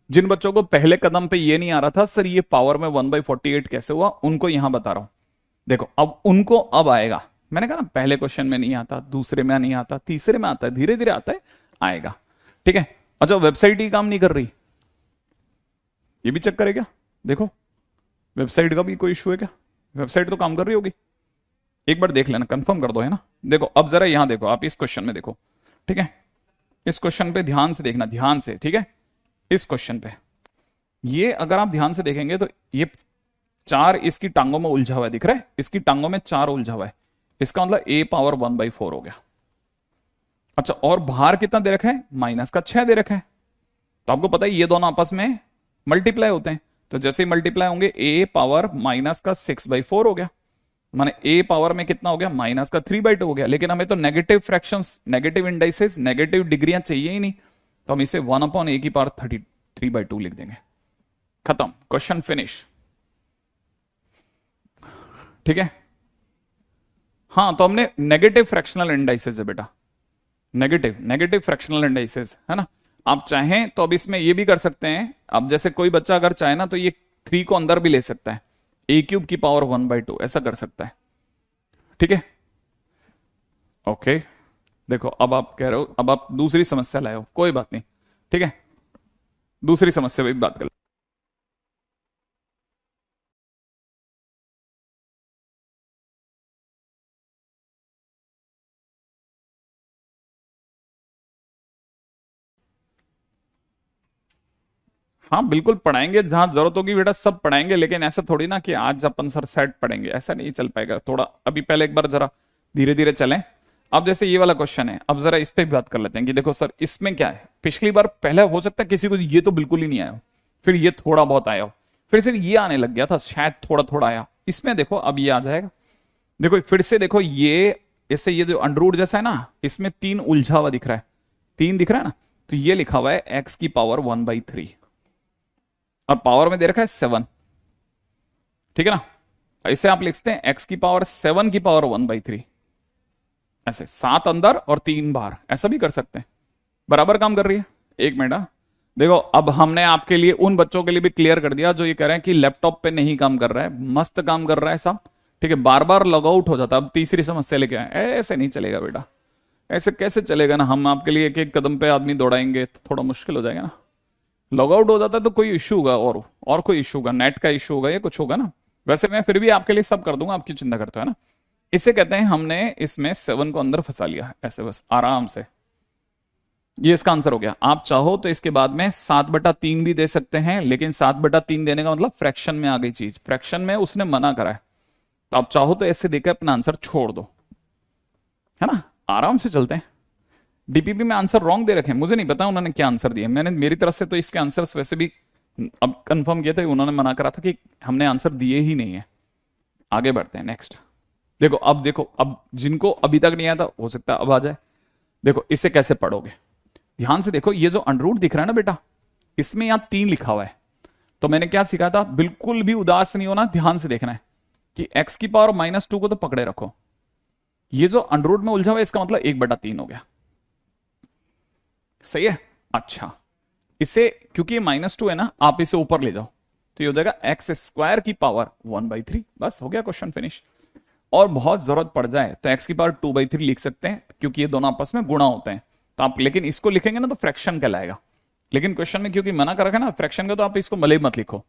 जिन बच्चों को पहले कदम पे ये नहीं आ रहा था सर ये पावर में 1/48 कैसे हुआ, उनको यहां बता रहा हूं। देखो अब उनको अब आएगा, मैंने कहा ना पहले क्वेश्चन में नहीं आता, दूसरे में नहीं आता, तीसरे में आता है, धीरे धीरे आता है, आएगा, ठीक है। अच्छा, वेबसाइट ही काम नहीं कर रही, ये भी चेक करेगा। देखो वेबसाइट का भी कोई इशू है क्या, वेबसाइट तो काम कर रही होगी, एक बार देख लेना, कंफर्म कर दो, है ना। देखो अब जरा यहां देखो, आप इस क्वेश्चन में देखो, ठीक है, इस क्वेश्चन पे ध्यान से देखना, ध्यान से, ठीक है। इस क्वेश्चन पे ये अगर आप ध्यान से देखेंगे तो ये 4 इसकी टांगों में उलझा हुआ है, दिख रहा है, इसकी टांगों में 4 उलझा हुआ है, इसका मतलब a पावर 1/4 हो गया। अच्छा, और बाहर कितना दे रखा है, -6 दे रखा है, तो आपको पता है ये दोनों आपस में मल्टीप्लाई होते हैं, तो जैसे ही मल्टीप्लाई होंगे a पावर -6/4 हो गया, माने a पावर में कितना हो गया, -3/2 हो गया। लेकिन हमें तो negative fractions, negative indices, negative डिग्रियां चाहिए ही नहीं, तो हम इसे 1/a की पावर 33/2 लिख देंगे, खत्म, क्वेश्चन फिनिश, ठीक है। हाँ, तो हमने नेगेटिव फ्रैक्शनल इंडाइसेस है बेटा, नेगेटिव नेगेटिव फ्रैक्शनल इंडाइसेस, है ना। आप चाहें तो अब इसमें ये भी कर सकते हैं, अब जैसे कोई बच्चा अगर चाहे ना तो ये 3 को अंदर भी ले सकता है, a³ की पावर 1/2 ऐसा कर सकता है, ठीक है। ओके, देखो अब आप कह रहे हो, अब आप दूसरी समस्या लाए हो, कोई बात नहीं, ठीक है, दूसरी समस्या पे भी बात कर। हाँ बिल्कुल पढ़ाएंगे, जहां जरूरत होगी बेटा सब पढ़ाएंगे, लेकिन ऐसा थोड़ी ना कि आज अपन सर सेट पढ़ेंगे, ऐसा नहीं चल पाएगा, थोड़ा अभी पहले एक बार जरा धीरे धीरे चलें। अब जैसे ये वाला क्वेश्चन है, अब जरा इस पे भी बात कर लेते हैं कि देखो सर इसमें क्या है, पिछली बार पहले हो सकता है किसी को ये तो बिल्कुल ही नहीं आया हो, फिर ये थोड़ा बहुत आया हो, फिर से ये आने लग गया था, शायद थोड़ा थोड़ा आया, इसमें देखो अब ये आ जाएगा। देखो फिर से देखो, ये ऐसे ये जो अंडररूट जैसा है ना, इसमें 3 उलझा हुआ दिख रहा है, 3 दिख रहा है ना, तो ये लिखा हुआ है x की पावर 1/3 और पावर में दे रखा है 7, ठीक है ना। इसे आप लिखते हैं x की पावर 7 की पावर 1/3, ऐसे 7 अंदर और 3 बाहर, ऐसा भी कर सकते हैं, बराबर काम कर रही है। एक मिनट, देखो अब हमने आपके लिए उन बच्चों के लिए भी क्लियर कर दिया जो ये कह रहे हैं कि लैपटॉप पे नहीं काम कर रहा है, मस्त काम कर रहा है सब, ठीक है, बार बार लॉग आउट हो जाता है। अब तीसरी समस्या लेके आए, ऐसे नहीं चलेगा बेटा, ऐसे कैसे चलेगा ना, हम आपके लिए एक एक कदम पे आदमी दौड़ाएंगे तो थोड़ा मुश्किल हो जाएगा ना। लॉग आउट हो जाता है तो कोई इशू होगा, और कोई इशू होगा, नेट का इशू होगा या कुछ होगा ना। वैसे मैं फिर भी आपके लिए सब कर दूंगा, आपकी चिंता करते हो, है ना। इसे कहते हैं हमने इसमें 7 को अंदर फंसा लिया, ऐसे बस आराम से, ये इसका आंसर हो गया। आप चाहो तो इसके बाद में 7/3 भी दे सकते हैं, लेकिन 7/3 देने का मतलब फ्रैक्शन में आ गई चीज, फ्रैक्शन में उसने मना करा है, तो आप चाहो तो ऐसे देकर अपना आंसर छोड़ दो, है ना, आराम से चलते हैं। डीपीपी में आंसर रॉन्ग दे रखे हैं, मुझे नहीं पता उन्होंने क्या आंसर दिया, मैंने मेरी तरफ से तो इसके आंसर्स वैसे भी अब कंफर्म किया था, उन्होंने मना करा था कि हमने आंसर दिए ही नहीं है। आगे बढ़ते हैं नेक्स्ट। देखो अब जिनको अभी तक नहीं आया था हो सकता है अब आ जाए। देखो इसे कैसे पढ़ोगे, ध्यान से देखो, ये जो अंडररूट दिख रहा है ना बेटा, इसमें यहां 3 लिखा हुआ है। तो मैंने क्या सीखा था, बिल्कुल भी उदास नहीं होना, ध्यान से देखना है कि x की पावर -2 को तो पकड़े रखो। ये जो अंडररूट में उलझा हुआ है इसका मतलब 1/3 हो गया। सही है। अच्छा, इसे क्योंकि ये -2 है ना, आप इसे ऊपर ले जाओ तो ये हो जाएगा x² की पावर 1/3। बस हो गया, क्वेश्चन फिनिश। और बहुत जरूरत पड़ जाए तो x की पावर 2/3 लिख सकते हैं, क्योंकि ये दोनों आपस में गुणा होते हैं। तो आप लेकिन इसको लिखेंगे ना तो फ्रैक्शन कहलाएगा। लेकिन क्वेश्चन में क्योंकि मना कर रखा है ना फ्रैक्शन का, तो आप इसको भले ही मत लिखो,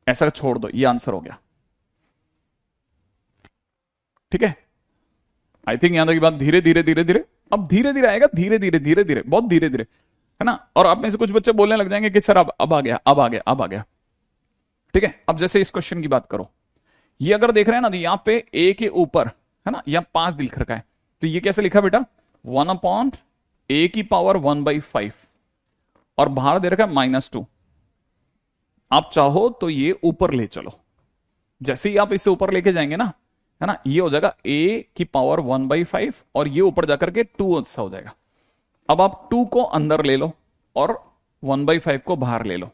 ऐसा छोड़ दो, ये आंसर हो गया। ठीक है, आई थिंक यहां तक की बात धीरे धीरे धीरे धीरे, अब धीरे धीरे आएगा, धीरे धीरे धीरे धीरे, बहुत धीरे धीरे, है ना। और आप में से कुछ बच्चे बोलने लग जाएंगे कि सर अब आ गया, अब आ गया, अब आ गया। ठीक है, अब जैसे इस क्वेश्चन की बात करो, ये अगर देख रहे हैं ना तो यहां पे a के ऊपर, है ना, यहां 5 लिख रखा है, तो ये कैसे लिखा बेटा, 1/a की पावर 1/5, और बाहर दे रखा है -2। आप चाहो तो ये ऊपर ले चलो, जैसे ही आप इसे ऊपर लेके जाएंगे ना, है ना, ये हो जाएगा a की पावर 1/5 और ये ऊपर जाकर के 2 सा हो जाएगा। अब आप 2 को अंदर ले लो और 1/5 को बाहर ले लो।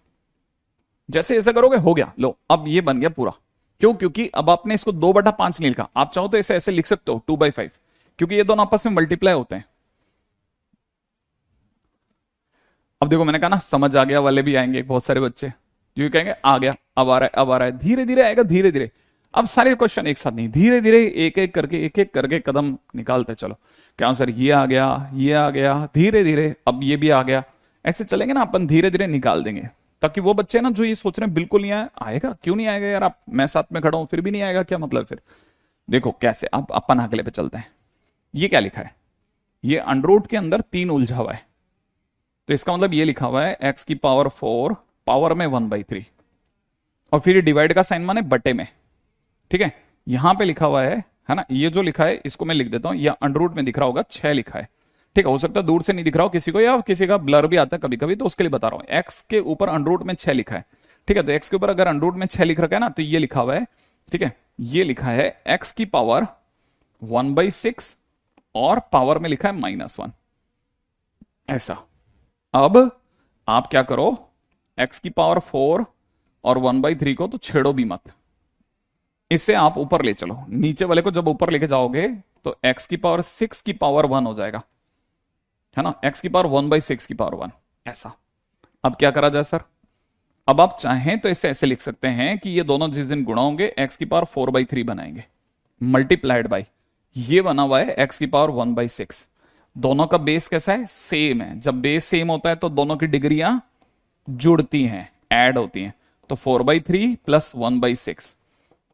जैसे ऐसा करोगे हो गया, लो अब ये बन गया पूरा। क्यों, क्योंकि अब आपने इसको 2/5 नहीं लिखा, आप चाहो तो इसे ऐसे लिख सकते हो 2/5, क्योंकि ये दोनों आपस में मल्टीप्लाई होते हैं। अब देखो मैंने कहा ना समझ आ गया वाले भी आएंगे बहुत सारे बच्चे, जो कहेंगे आ गया, अब आ रहा है, अब आ रहा है, धीरे धीरे आएगा, धीरे धीरे। अब सारे क्वेश्चन एक साथ नहीं, धीरे धीरे एक एक करके कदम निकालते चलो। क्या सर ये आ गया, ये आ गया, धीरे धीरे अब ये भी आ गया। ऐसे चलेंगे ना अपन, धीरे धीरे निकाल देंगे, ताकि वो बच्चे ना जो ये सोच रहे हैं बिल्कुल नहीं आएगा, क्यों नहीं आएगा यार, आप मैं साथ में खड़ा हूं फिर भी नहीं आएगा, क्या मतलब फिर। देखो कैसे, अब अपन अगले पे चलते हैं। ये क्या लिखा है, ये अंडररूट के अंदर 3 उलझा हुआ है, तो इसका मतलब ये लिखा हुआ है x की पावर 4 पावर में 1/3, और फिर डिवाइड का साइन माने बटे में। ठीक है, यहां पे लिखा हुआ है ना, ये जो लिखा है इसको मैं लिख देता हूं, या अंडररूट में दिख रहा होगा 6 लिखा है। ठीक है, हो सकता है दूर से नहीं दिख रहा हो किसी को, या किसी का ब्लर भी आता है कभी कभी, तो उसके लिए बता रहा हूं। x के ऊपर अंडररूट में 6 लिखा है। ठीक है, तो x के ऊपर अगर अंडररूट में 6 लिख रखा है ना, तो ये लिखा हुआ है, ठीक है, ये लिखा है x की पावर 1/6 और पावर में लिखा है -1, ऐसा। अब आप क्या करो, x की पावर 4 और 1/3 को तो छेड़ो भी मत, इससे आप ऊपर ले चलो। नीचे वाले को जब ऊपर लेके जाओगे तो x की पावर 6 की पावर 1 हो जाएगा, है ना, x की पावर 1/6 की पावर 1, ऐसा। अब क्या करा जाए सर, अब आप चाहें तो इसे ऐसे लिख सकते हैं कि ये दोनों जिस दिन गुणा होंगे x की पावर 4/3 बनाएंगे, मल्टीप्लाइड बाई ये बना हुआ है x की पावर 1/6। दोनों का बेस कैसा है, सेम है। जब बेस सेम होता है तो दोनों की डिग्रियां जुड़ती हैं, ऐड होती हैं। तो 4/3 प्लस 1/6,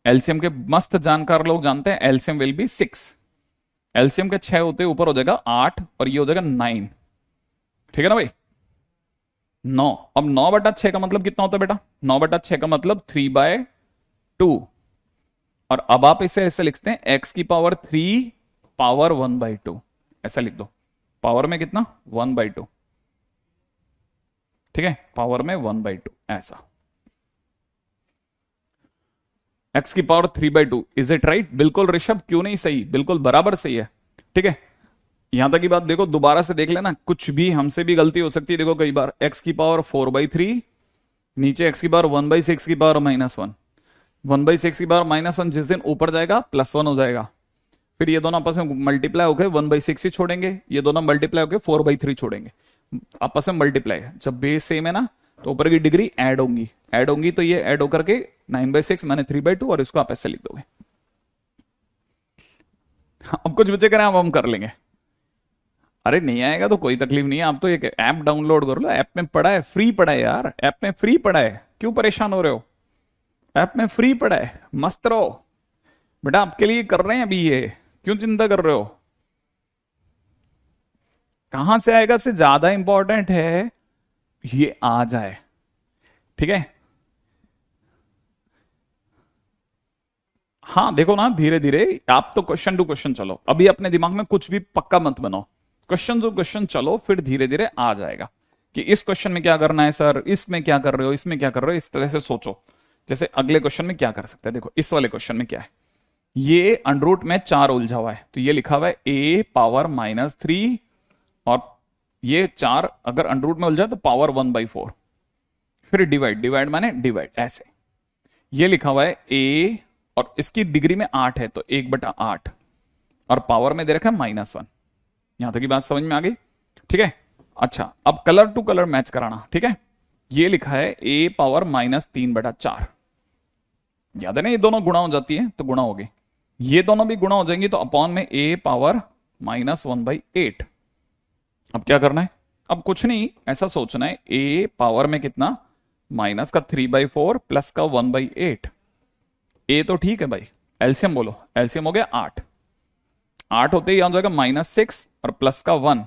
एलसीएम के मस्त जानकार लोग जानते हैं एलसीएम विल बी 6। एलसीएम के 6 होते ऊपर हो जाएगा 8 और ये हो जाएगा 9। ठीक है ना भाई, 9। अब 9/6 का मतलब कितना होता है बेटा, 9/6 का मतलब 3/2। और अब आप इसे ऐसे लिखते हैं x की पावर 3 पावर 1/2, ऐसा लिख दो। पावर में कितना, 1/2। ठीक है, पावर में 1/2, ऐसा। x की पावर 3/2, इज इट राइट, बिल्कुल ऋषभ, क्यों नहीं सही, बिल्कुल बराबर सही है। ठीक है, यहां तक की बात देखो, दोबारा से देख लेना, कुछ भी हमसे भी गलती हो सकती है। देखो कई बार x की पावर 4/3, नीचे x की पावर 1/6 की पावर -1, 1/6 की पावर -1 जिस दिन ऊपर जाएगा +1 हो जाएगा। फिर ये दोनों आपस में मल्टीप्लाई होकर 1/6 ही छोड़ेंगे, ये दोनों मल्टीप्लाई होकर 4/3 छोड़ेंगे, आपस में मल्टीप्लाई। जब बेस सेम है ना तो ऊपर की डिग्री ऐड होंगी, तो ये ऐड होकर के 9/6 माने 3/2, और इसको आप ऐसे लिख दोगे। अब कुछ बच्चे करें, अब हम कर लेंगे। अरे नहीं आएगा तो कोई तकलीफ नहीं है, आप तो एक ऐप डाउनलोड कर लो, ऐप में पढ़ा है, फ्री पढ़ा है यार, ऐप में फ्री पढ़ा है, क्यों परेशान हो रहे हो, ऐप में फ्री पढ़ा है, मस्त रहो बेटा, आपके लिए कर रहे हैं अभी ये, क्यों चिंता कर रहे हो। कहां से आएगा से ज्यादा इंपॉर्टेंट है ये आ जाए। ठीक है, हाँ देखो ना, धीरे धीरे आप तो क्वेश्चन टू क्वेश्चन चलो, अभी अपने दिमाग में कुछ भी पक्का मत बनाओ, क्वेश्चन टू क्वेश्चन चलो, फिर धीरे धीरे आ जाएगा। कि इस क्वेश्चन में क्या करना है सर, इसमें क्या कर रहे हो, इसमें क्या कर रहे हो, इस तरह से सोचो। जैसे अगले क्वेश्चन में क्या कर सकते हैं, देखो इस वाले क्वेश्चन में क्या है, ये अंडर रूट में 4 उलझा हुआ है, तो ये लिखा हुआ है a पावर -3, और ये 4 अगर अंडर रूट में उलझा तो पावर 1/4, फिर डिवाइड, डिवाइड माने डिवाइड, ऐसे ये लिखा हुआ है a, और इसकी डिग्री में 8 है तो 1/8, और पावर में दे रखा है -1। यहां तक की बात समझ में आ गई, ठीक है। अच्छा, अब कलर टू कलर मैच कराना, ठीक है। ये लिखा है a पावर -3/4, याद है ना, ये दोनों गुणा हो जाती है तो गुणा हो गई, ये दोनों भी गुणा हो जाएंगी तो अपॉन में a पावर -1/8। अब क्या करना है, अब कुछ नहीं, ऐसा सोचना है a पावर में कितना, माइनस का 3/4 प्लस का 1/8। a तो ठीक है भाई, एलसीएम बोलो, एलसीएम हो गया 8, 8 होते ही आ जाएगा -6 और प्लस का 1,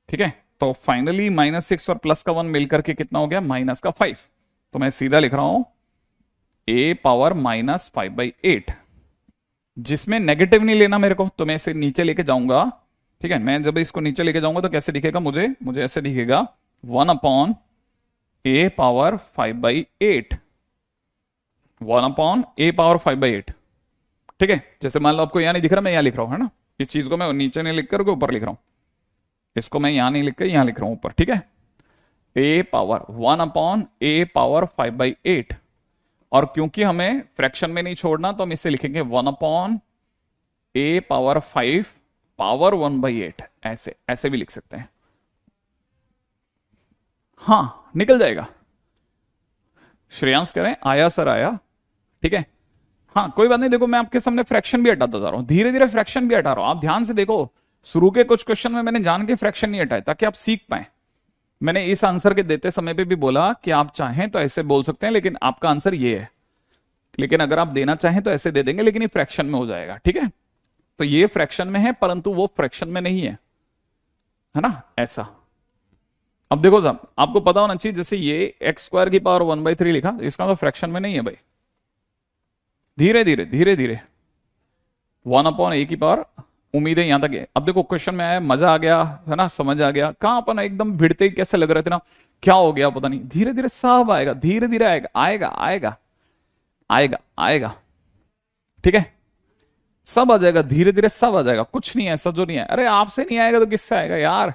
ठीक है। तो फाइनली -6 और प्लस का 1 मिलकर के कितना हो गया, -5। तो मैं सीधा लिख रहा हूं a पावर -5/8, जिसमें नेगेटिव नहीं लेना मेरे को, तो मैं इसे नीचे लेके जाऊंगा, ठीक है। मैं जब इसको नीचे लेके जाऊंगा तो कैसे दिखेगा, मुझे ऐसे दिखेगा 1/a पावर 5/8, 1/a पावर 5/8, ठीक है। जैसे मान लो आपको यहां नहीं दिख रहा, मैं यहां लिख रहा हूं, है ना, इस चीज को मैं नीचे नहीं लिख कर ऊपर लिख रहा हूं, इसको मैं यहां नहीं लिख कर यहां लिख रहा हूं ऊपर, ठीक है। a पावर 1/a पावर 5/8, और क्योंकि हमें फ्रैक्शन में नहीं छोड़ना तो हम इसे लिखेंगे 1/a पावर 5 पावर 1/8, ऐसे ऐसे भी लिख सकते हैं, हाँ निकल जाएगा। श्रेयांश करें, आया सर आया, ठीक है। हाँ कोई बात नहीं, देखो मैं आपके सामने फ्रैक्शन भी हटाता जा रहा हूं, धीरे धीरे फ्रैक्शन भी हटा रहा हूं, आप ध्यान से देखो। शुरू के कुछ क्वेश्चन में मैंने जान के फ्रैक्शन नहीं हटाए ताकि आप सीख पाए। मैंने इस आंसर के देते समय पे भी बोला कि आप चाहें तो ऐसे बोल सकते हैं, लेकिन आपका आंसर ये है, लेकिन अगर आप देना चाहें तो ऐसे दे देंगे, लेकिन ये फ्रैक्शन में हो जाएगा, ठीक है। तो ये फ्रैक्शन में है परंतु वो फ्रैक्शन में नहीं है ना, ऐसा। अब देखो साहब, आपको पता होना चाहिए, जैसे ये x² की पावर 1/3 लिखा, इसका तो फ्रैक्शन में नहीं है भाई। धीरे धीरे धीरे धीरे 1/a की पावर, उम्मीद है यहां तक है। अब देखो क्वेश्चन में आया, मजा आ गया, है ना, समझ आ गया। कहां अपन एकदम भिड़ते ही कैसे लग रहे थे ना, क्या हो गया पता नहीं, धीरे धीरे सब आएगा, धीरे धीरे आएगा, आएगा आएगा आएगा आएगा, ठीक है। सब आ जाएगा, धीरे धीरे सब आ जाएगा, कुछ नहीं है ऐसा जो नहीं है। अरे आपसे नहीं आएगा तो किससे आएगा यार।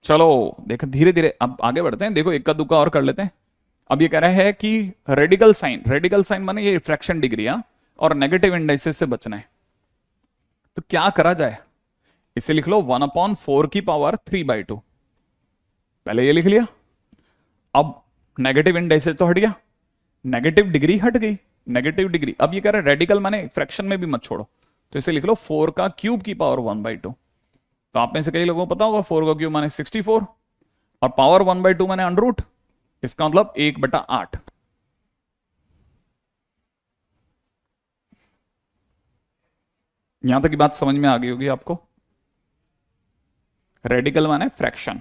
चलो देखो धीरे धीरे अब आगे बढ़ते हैं, देखो इक्का दुक्का और कर लेते हैं। अब ये कह रहा है कि रेडिकल साइन, रेडिकल साइन माने ये रिफ्रैक्शन डिग्री है, और नेगेटिव इंडाइसेस से बचना है। तो क्या करा जाए, इसे लिख लो 1/4 की पावर 3/2, पहले ये लिख लिया। अब नेगेटिव इंडाइसेस तो हट गया, नेगेटिव डिग्री हट गई, नेगेटिव डिग्री। अब ये कह रहा है रेडिकल माने फ्रैक्शन में भी मत छोड़ो, तो इसे लिख लो 4 का क्यूब की पावर 1/2। तो आप में से कई लोगों को पता होगा 4 का क्यूब माने 64, और पावर 1/2 माने अंडर रूट, इसका मतलब 1/8। यहां तक की बात समझ में आ गई होगी आपको। रेडिकल माने फ्रैक्शन।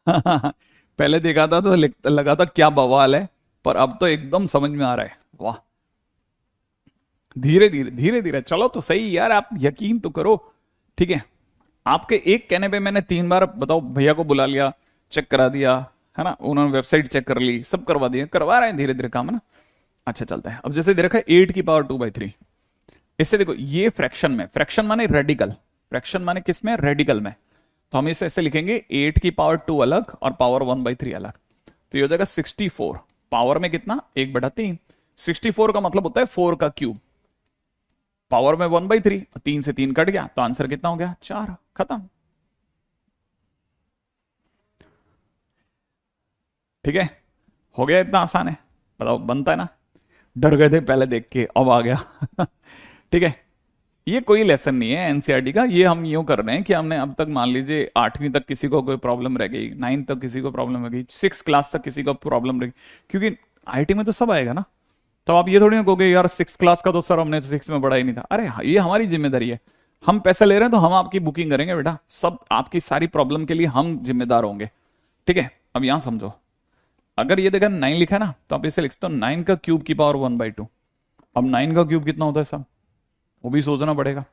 पहले देखा था तो लगा था क्या बवाल है, पर अब तो एकदम समझ में आ रहा है, वाह। धीरे धीरे धीरे धीरे चलो तो सही यार, आप यकीन तो करो, ठीक है। आपके एक कहने पे मैंने 3 बार बताओ भैया को बुला लिया, चेक करा दिया, है ना, उन्होंने वेबसाइट चेक कर ली, सब करवा दिया, करवा रहे हैं धीरे धीरे काम, है ना। अच्छा चलता है। अब जैसे दे रखा है 8 की पावर 2/3, इससे देखो ये फ्रैक्शन में, फ्रैक्शन माने रेडिकल, फ्रैक्शन माने किस में, रेडिकल में। तो हम इसे ऐसे लिखेंगे 8 की पावर 2 अलग और पावर 1/3 अलग, तो ये हो जाएगा 64। पावर में कितना, 1/3। 64 का मतलब होता है 4 का क्यूब, पावर में 1/3, 3 से 3 कट गया, तो आंसर कितना हो गया, 4, खत्म। ठीक है, हो गया, इतना आसान है, बताओ बनता है ना। डर गए थे पहले देख के, अब आ गया। ठीक है, ये कोई लेसन नहीं है एनसीईआरटी का, ये हम यूं कर रहे हैं कि हमने अब तक मान लीजिए 8वीं तक किसी को कोई प्रॉब्लम रह गई, 9th तक किसी को प्रॉब्लम रह गई, 6th क्लास तक किसी को प्रॉब्लम रह गई, क्योंकि आईटी में तो सब आएगा ना। तो आप ये थोड़ी ना कहोगे यार 6th क्लास का तो सर हमने तो 6 में पढ़ा ही नहीं था। अरे ये हमारी जिम्मेदारी है, हम पैसे ले रहे हैं तो हम आपकी बुकिंग करेंगे बेटा, सब आपकी सारी प्रॉब्लम के लिए हम जिम्मेदार होंगे। ठीक है, अब यहां समझो, अगर ये देखा 9 लिखा है ना, तो आप इसे लिखते हो 9 का क्यूब की पावर 1/2, अब 9 का क्यूब कितना होता है साहब, वो भी सोचना पड़ेगा।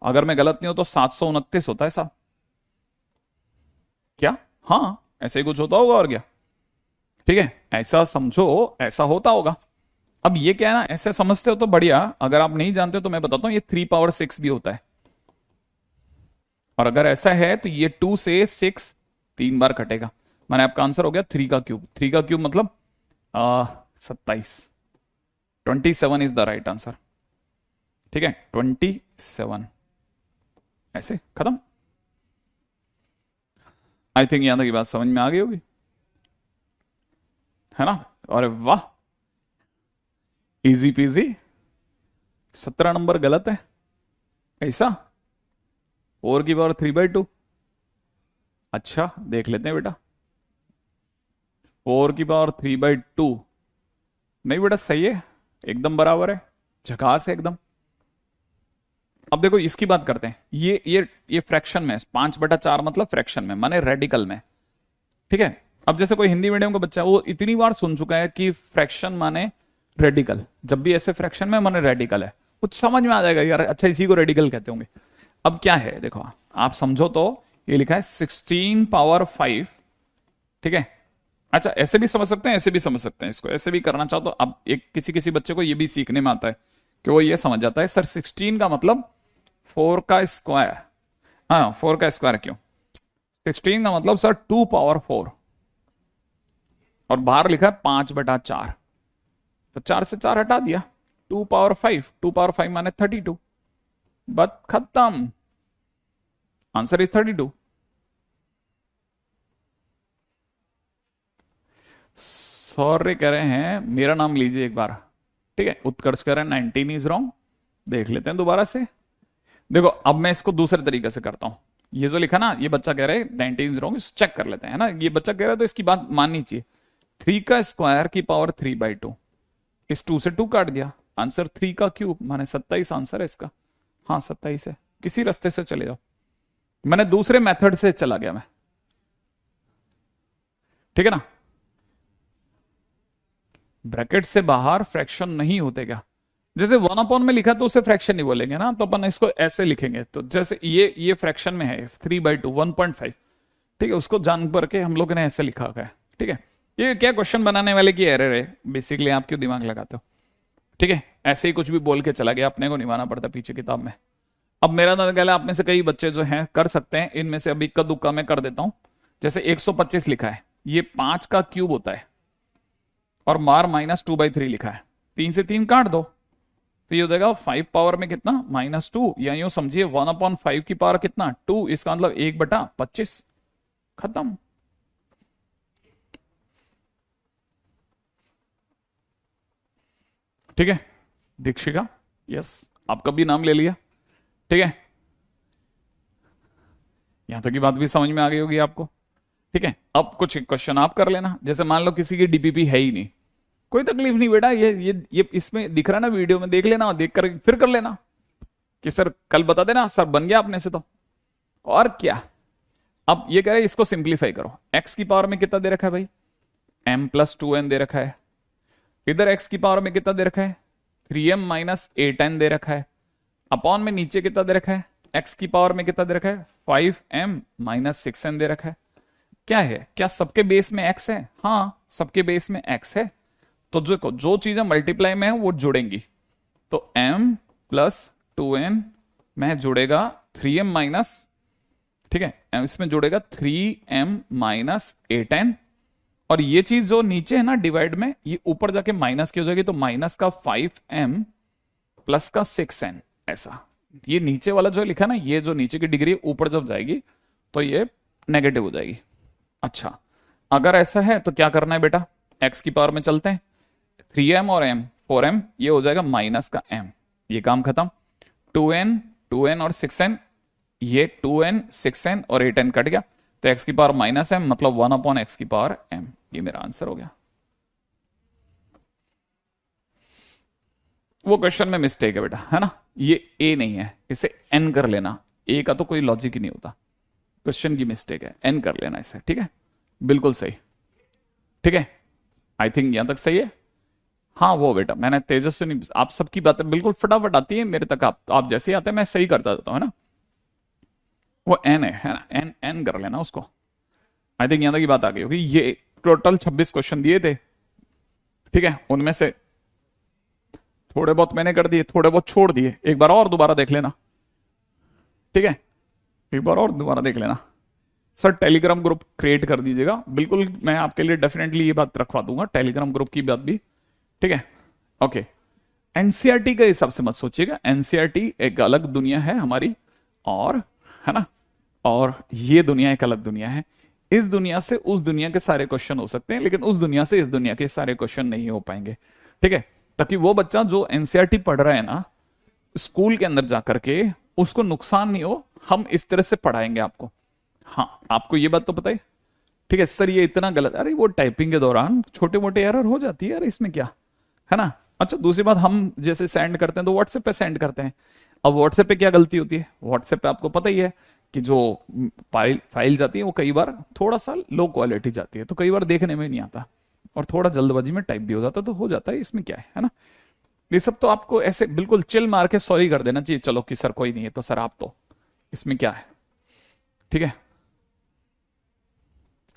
अगर मैं गलत नहीं हूं तो 729 होता है साहब, क्या? हाँ ऐसे ही कुछ होता होगा और क्या। ठीक है, ऐसा समझो, ऐसा होता होगा। अब ये क्या है ना, ऐसे समझते हो तो बढ़िया, अगर आप नहीं जानते हो तो मैं बताता हूं, ये 3 पावर 6 भी होता है। और अगर ऐसा है तो ये 2 से 6 3 बार कटेगा, मैंने आपका आंसर हो गया 3 का क्यूब। 3 का क्यूब मतलब 27। 27 इज द राइट आंसर। ठीक है, 27। ऐसे खत्म। आई थिंक यहां तक की बात समझ में आ गई होगी, है ना। अरे वाह, इजी पीजी। 17 नंबर गलत है, ऐसा। 4 की पावर 3/2। अच्छा देख लेते हैं बेटा, 4 की पावर 3/2। नहीं बेटा सही है, एकदम बराबर है, झकास है एकदम। अब देखो इसकी बात करते हैं, ये फ्रैक्शन में, 5/4 मतलब फ्रैक्शन में, माने रेडिकल में। ठीक है, अब जैसे कोई हिंदी मीडियम का बच्चा है, वो इतनी बार सुन चुका है कि फ्रैक्शन माने रेडिकल, जब भी ऐसे फ्रैक्शन में माने रेडिकल है, कुछ समझ में आ जाएगा यार, अच्छा इसी को रेडिकल कहते होंगे। अब क्या है देखो, आप समझो तो, ये लिखा है 16 पावर 5। ठीक है, अच्छा ऐसे भी समझ सकते हैं, ऐसे भी समझ सकते हैं, इसको ऐसे भी करना चाहो तो। अब एक किसी किसी बच्चे को ये भी सीखने में आता है कि वो ये समझ जाता है सर 16 का मतलब 4 का स्क्वायर। हाँ 4 का स्क्वायर क्यों, 16 का मतलब सर 2 पावर 4, और बाहर लिखा है 5/4, तो 4 से 4 हटा दिया, 2 पावर 5, 2 पावर 5 माने 32, बात खत्म, आंसर इज 32। सॉरी कह रहे हैं, मेरा नाम लीजिए एक बार। ठीक है, उत्कर्ष कह रहे हैं 19 इज रॉन्ग। देख लेते हैं दोबारा से। देखो अब मैं इसको दूसरे तरीके से करता हूं, ये जो लिखा ना, ये बच्चा कह रहे हैं 19 इज रॉन्ग, चेक कर लेते हैं, है ना। ये बच्चा कह रहा है तो इसकी बात माननी चाहिए। 3 का स्क्वायर की पावर 3/2, इस 2 से 2 काट दिया, आंसर 3 का क्यूब माने 27 आंसर है इसका। हाँ 27 है, किसी रास्ते से चले जाओ, मैंने दूसरे मेथड से चला गया मैं। ठीक है ना, ब्रैकेट से बाहर फ्रैक्शन नहीं होते क्या, जैसे 1 अपॉन में लिखा तो उसे फ्रैक्शन नहीं बोलेंगे ना, तो अपन इसको ऐसे लिखेंगे। तो जैसे ये फ्रैक्शन में है 3/2 1.5, ठीक है, उसको जान करके हम लोग ने ऐसे लिखा है। ठीक है, ये क्या क्वेश्चन बनाने वाले की एरर है बेसिकली, आप क्यों दिमाग लगाते हो। ठीक है, ऐसे ही कुछ भी बोल के चला गया, अपने को निभाना पड़ता पीछे किताब में। अब मेरा तो ख्याल है आप में से कई बच्चे जो हैं कर सकते हैं, इनमें से अभी इक्का दुक्का मैं कर देता हूं। जैसे 125 लिखा है, ये 5 का क्यूब होता है, और मार -2/3 लिखा है, 3 से 3 काट दो, तो ये हो जाएगा 5 पावर में कितना -2, या यूं समझिए 1/5 की पावर कितना 2, इसका मतलब 1/25, खत्म। ठीक है, दीक्षिका, यस, आपका भी नाम ले लिया। ठीक है, यहां तक की बात भी समझ में आ गई होगी आपको। ठीक है, अब कुछ क्वेश्चन आप कर लेना, जैसे मान लो किसी की डीपीपी है ही नहीं, कोई तकलीफ नहीं बेटा, ये इसमें दिख रहा ना वीडियो में, देख लेना, देख कर फिर कर लेना कि सर कल बता देना सर बन गया अपने से, तो और क्या। अब ये कह रहे हैं इसको सिंप्लीफाई करो, एक्स की पावर में कितना दे रखा है भाई, m+2n दे रखा है, इधर एक्स की पावर में कितना दे रखा है 3m-8n दे रखा है, अपॉन में नीचे कितना दे रखा है, एक्स की पावर में कितना दे रखा है 5m-6n दे रखा है। क्या है, क्या सबके बेस में x है, हाँ सबके बेस में x है, तो जो चीजें मल्टीप्लाई में है वो जुड़ेंगी, तो m+2n में जुड़ेगा 3m माइनस, ठीक है, इसमें जुड़ेगा 3m-8n, और ये चीज जो नीचे है ना डिवाइड में, ये ऊपर जाके माइनस की हो जाएगी, तो माइनस का 5m प्लस का 6n, ऐसा। ये नीचे वाला जो लिखा ना, ये जो नीचे की डिग्री ऊपर जब जाएगी तो ये नेगेटिव हो जाएगी। अच्छा, अगर ऐसा है तो क्या करना है बेटा, x की पावर में चलते हैं, 3m और m 4m, ये हो जाएगा माइनस का m, ये काम खत्म। 2n और 6n, ये 2n 6n और 8n कट गया, तो x की पावर -m मतलब 1/x की पावर m, ये मेरा आंसर हो गया। वो क्वेश्चन में मिस्टेक है बेटा, है ना, ये a नहीं है, इसे n कर लेना, a का तो कोई लॉजिक ही नहीं होता, क्वेश्चन की मिस्टेक है, n कर लेना इसे। ठीक है, बिल्कुल सही। ठीक है, आई थिंक यहां तक सही है। हाँ वो बेटा, मैंने तेजस्विनी, आप सबकी बातें बिल्कुल फटाफट आती है मेरे तक, आप जैसे ही आते हैं मैं सही करता जाता हूँ, है ना। वो एन है ना, एन एन कर लेना उसको। आई थिंक यहां तक की बात आ गई होगी। ये टोटल 26 क्वेश्चन दिए थे, ठीक है, उनमें से थोड़े बहुत मैंने कर दिए, थोड़े बहुत छोड़ दिए, एक बार और दोबारा देख लेना, ठीक है, एक बार और दोबारा देख लेना। सर टेलीग्राम ग्रुप क्रिएट कर दीजिएगा, बिल्कुल मैं आपके लिए डेफिनेटली ये बात रखवा दूंगा, टेलीग्राम ग्रुप की बात भी, ठीक है। ओके, एनसीईआरटी के हिसाब से मत सोचिएगा, एनसीईआरटी एक अलग दुनिया है हमारी, और है ना, और ये दुनिया एक अलग दुनिया है। इस दुनिया से उस दुनिया के सारे क्वेश्चन हो सकते हैं, लेकिन उस दुनिया से इस दुनिया के सारे क्वेश्चन नहीं हो पाएंगे, ठीक है। ताकि वो बच्चा जो एनसीईआरटी पढ़ रहा है ना स्कूल के अंदर जाकर के, उसको नुकसान नहीं हो, हम इस तरह से पढ़ाएंगे आपको। हाँ आपको ये बात तो पता है, ठीक है। सर ये इतना गलत, अरे वो टाइपिंग के दौरान छोटे मोटे एरर हो जाती है, अरे इसमें क्या है ना। अच्छा दूसरी बात, हम जैसे सेंड करते हैं तो व्हाट्सएप पे सेंड करते हैं, अब व्हाट्सएप पे क्या गलती होती है, व्हाट्सएप पे आपको पता ही है कि जो फाइल जाती है वो कई बार थोड़ा सा लो क्वालिटी जाती है, तो कई बार देखने में नहीं आता, और थोड़ा जल्दबाजी में टाइप भी हो जाता, तो हो जाता है, इसमें क्या है ना। ये सब तो आपको ऐसे बिल्कुल चिल मार के सॉरी कर देना चाहिए, चलो कि सर कोई नहीं है तो सर आप तो, इसमें क्या है, ठीक है।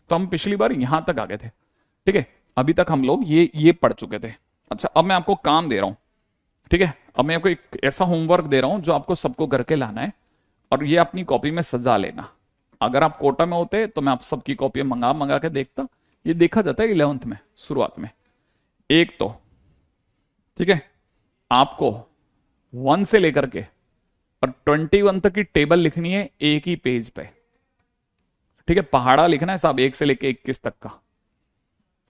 तो हम पिछली बार यहां तक आ गए थे, ठीक है, अभी तक हम लोग ये पढ़ चुके थे। अच्छा अब मैं आपको काम दे रहा हूं, ठीक है, अब मैं आपको एक ऐसा होमवर्क दे रहा हूं जो आपको सबको करके लाना है, और ये अपनी कॉपी में सजा लेना। अगर आप कोटा में होते तो मैं आप सबकी कॉपी मंगा मंगा के देखता, ये देखा जाता है 11th में शुरुआत में। एक तो ठीक है, आपको 1 से लेकर के और 21 तक की टेबल लिखनी है एक ही पेज पे, ठीक है। पहाड़ा लिखना है साहब 1 से लेके 21 तक का,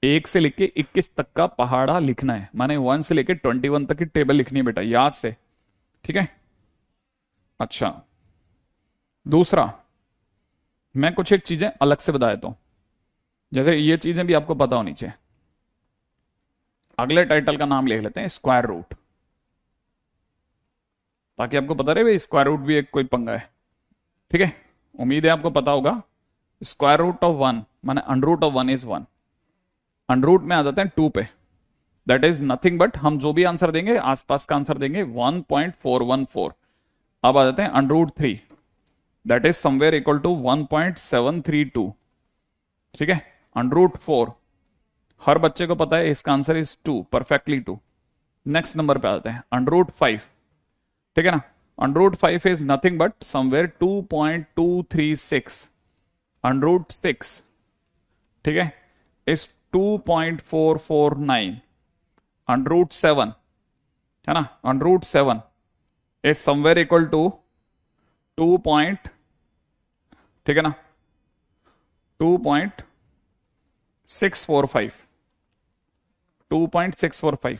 1 से लेके 21 तक का पहाड़ा लिखना है, माने 1 से लेके 21 तक की टेबल लिखनी है बेटा, याद से, ठीक है। अच्छा दूसरा, मैं कुछ एक चीजें अलग से बता देता हूं, जैसे ये चीजें भी आपको पता होनी चाहिए। अगले टाइटल का नाम लिख लेते हैं स्क्वायर रूट, ताकि आपको पता रहे भाई स्क्वायर रूट भी एक कोई पंगा है, ठीक है। उम्मीद है आपको पता होगा। स्क्वायर रूट ऑफ 1 माने under root of 1 is 1, under root में आ जाते हैं 2 पे, दैट इज नथिंग बट, हम जो भी आंसर देंगे आसपास का आंसर देंगे 1.414। अब आ जाते हैं under root 3, that is somewhere equal to 1.732, ठीक है। अंडर रूट 4 हर बच्चे को पता है इसका answer is 2, perfectly 2। Next number पे आते हैं अंडर रूट 5, ठीक है ना। Under root 5 is nothing but somewhere 2.236, under root 6, ठीक है, इज 2.449, अंडर रूट 7 है ना, under root 7 is somewhere equal to 2 point, ठीक है ना, 2.645, 2.645,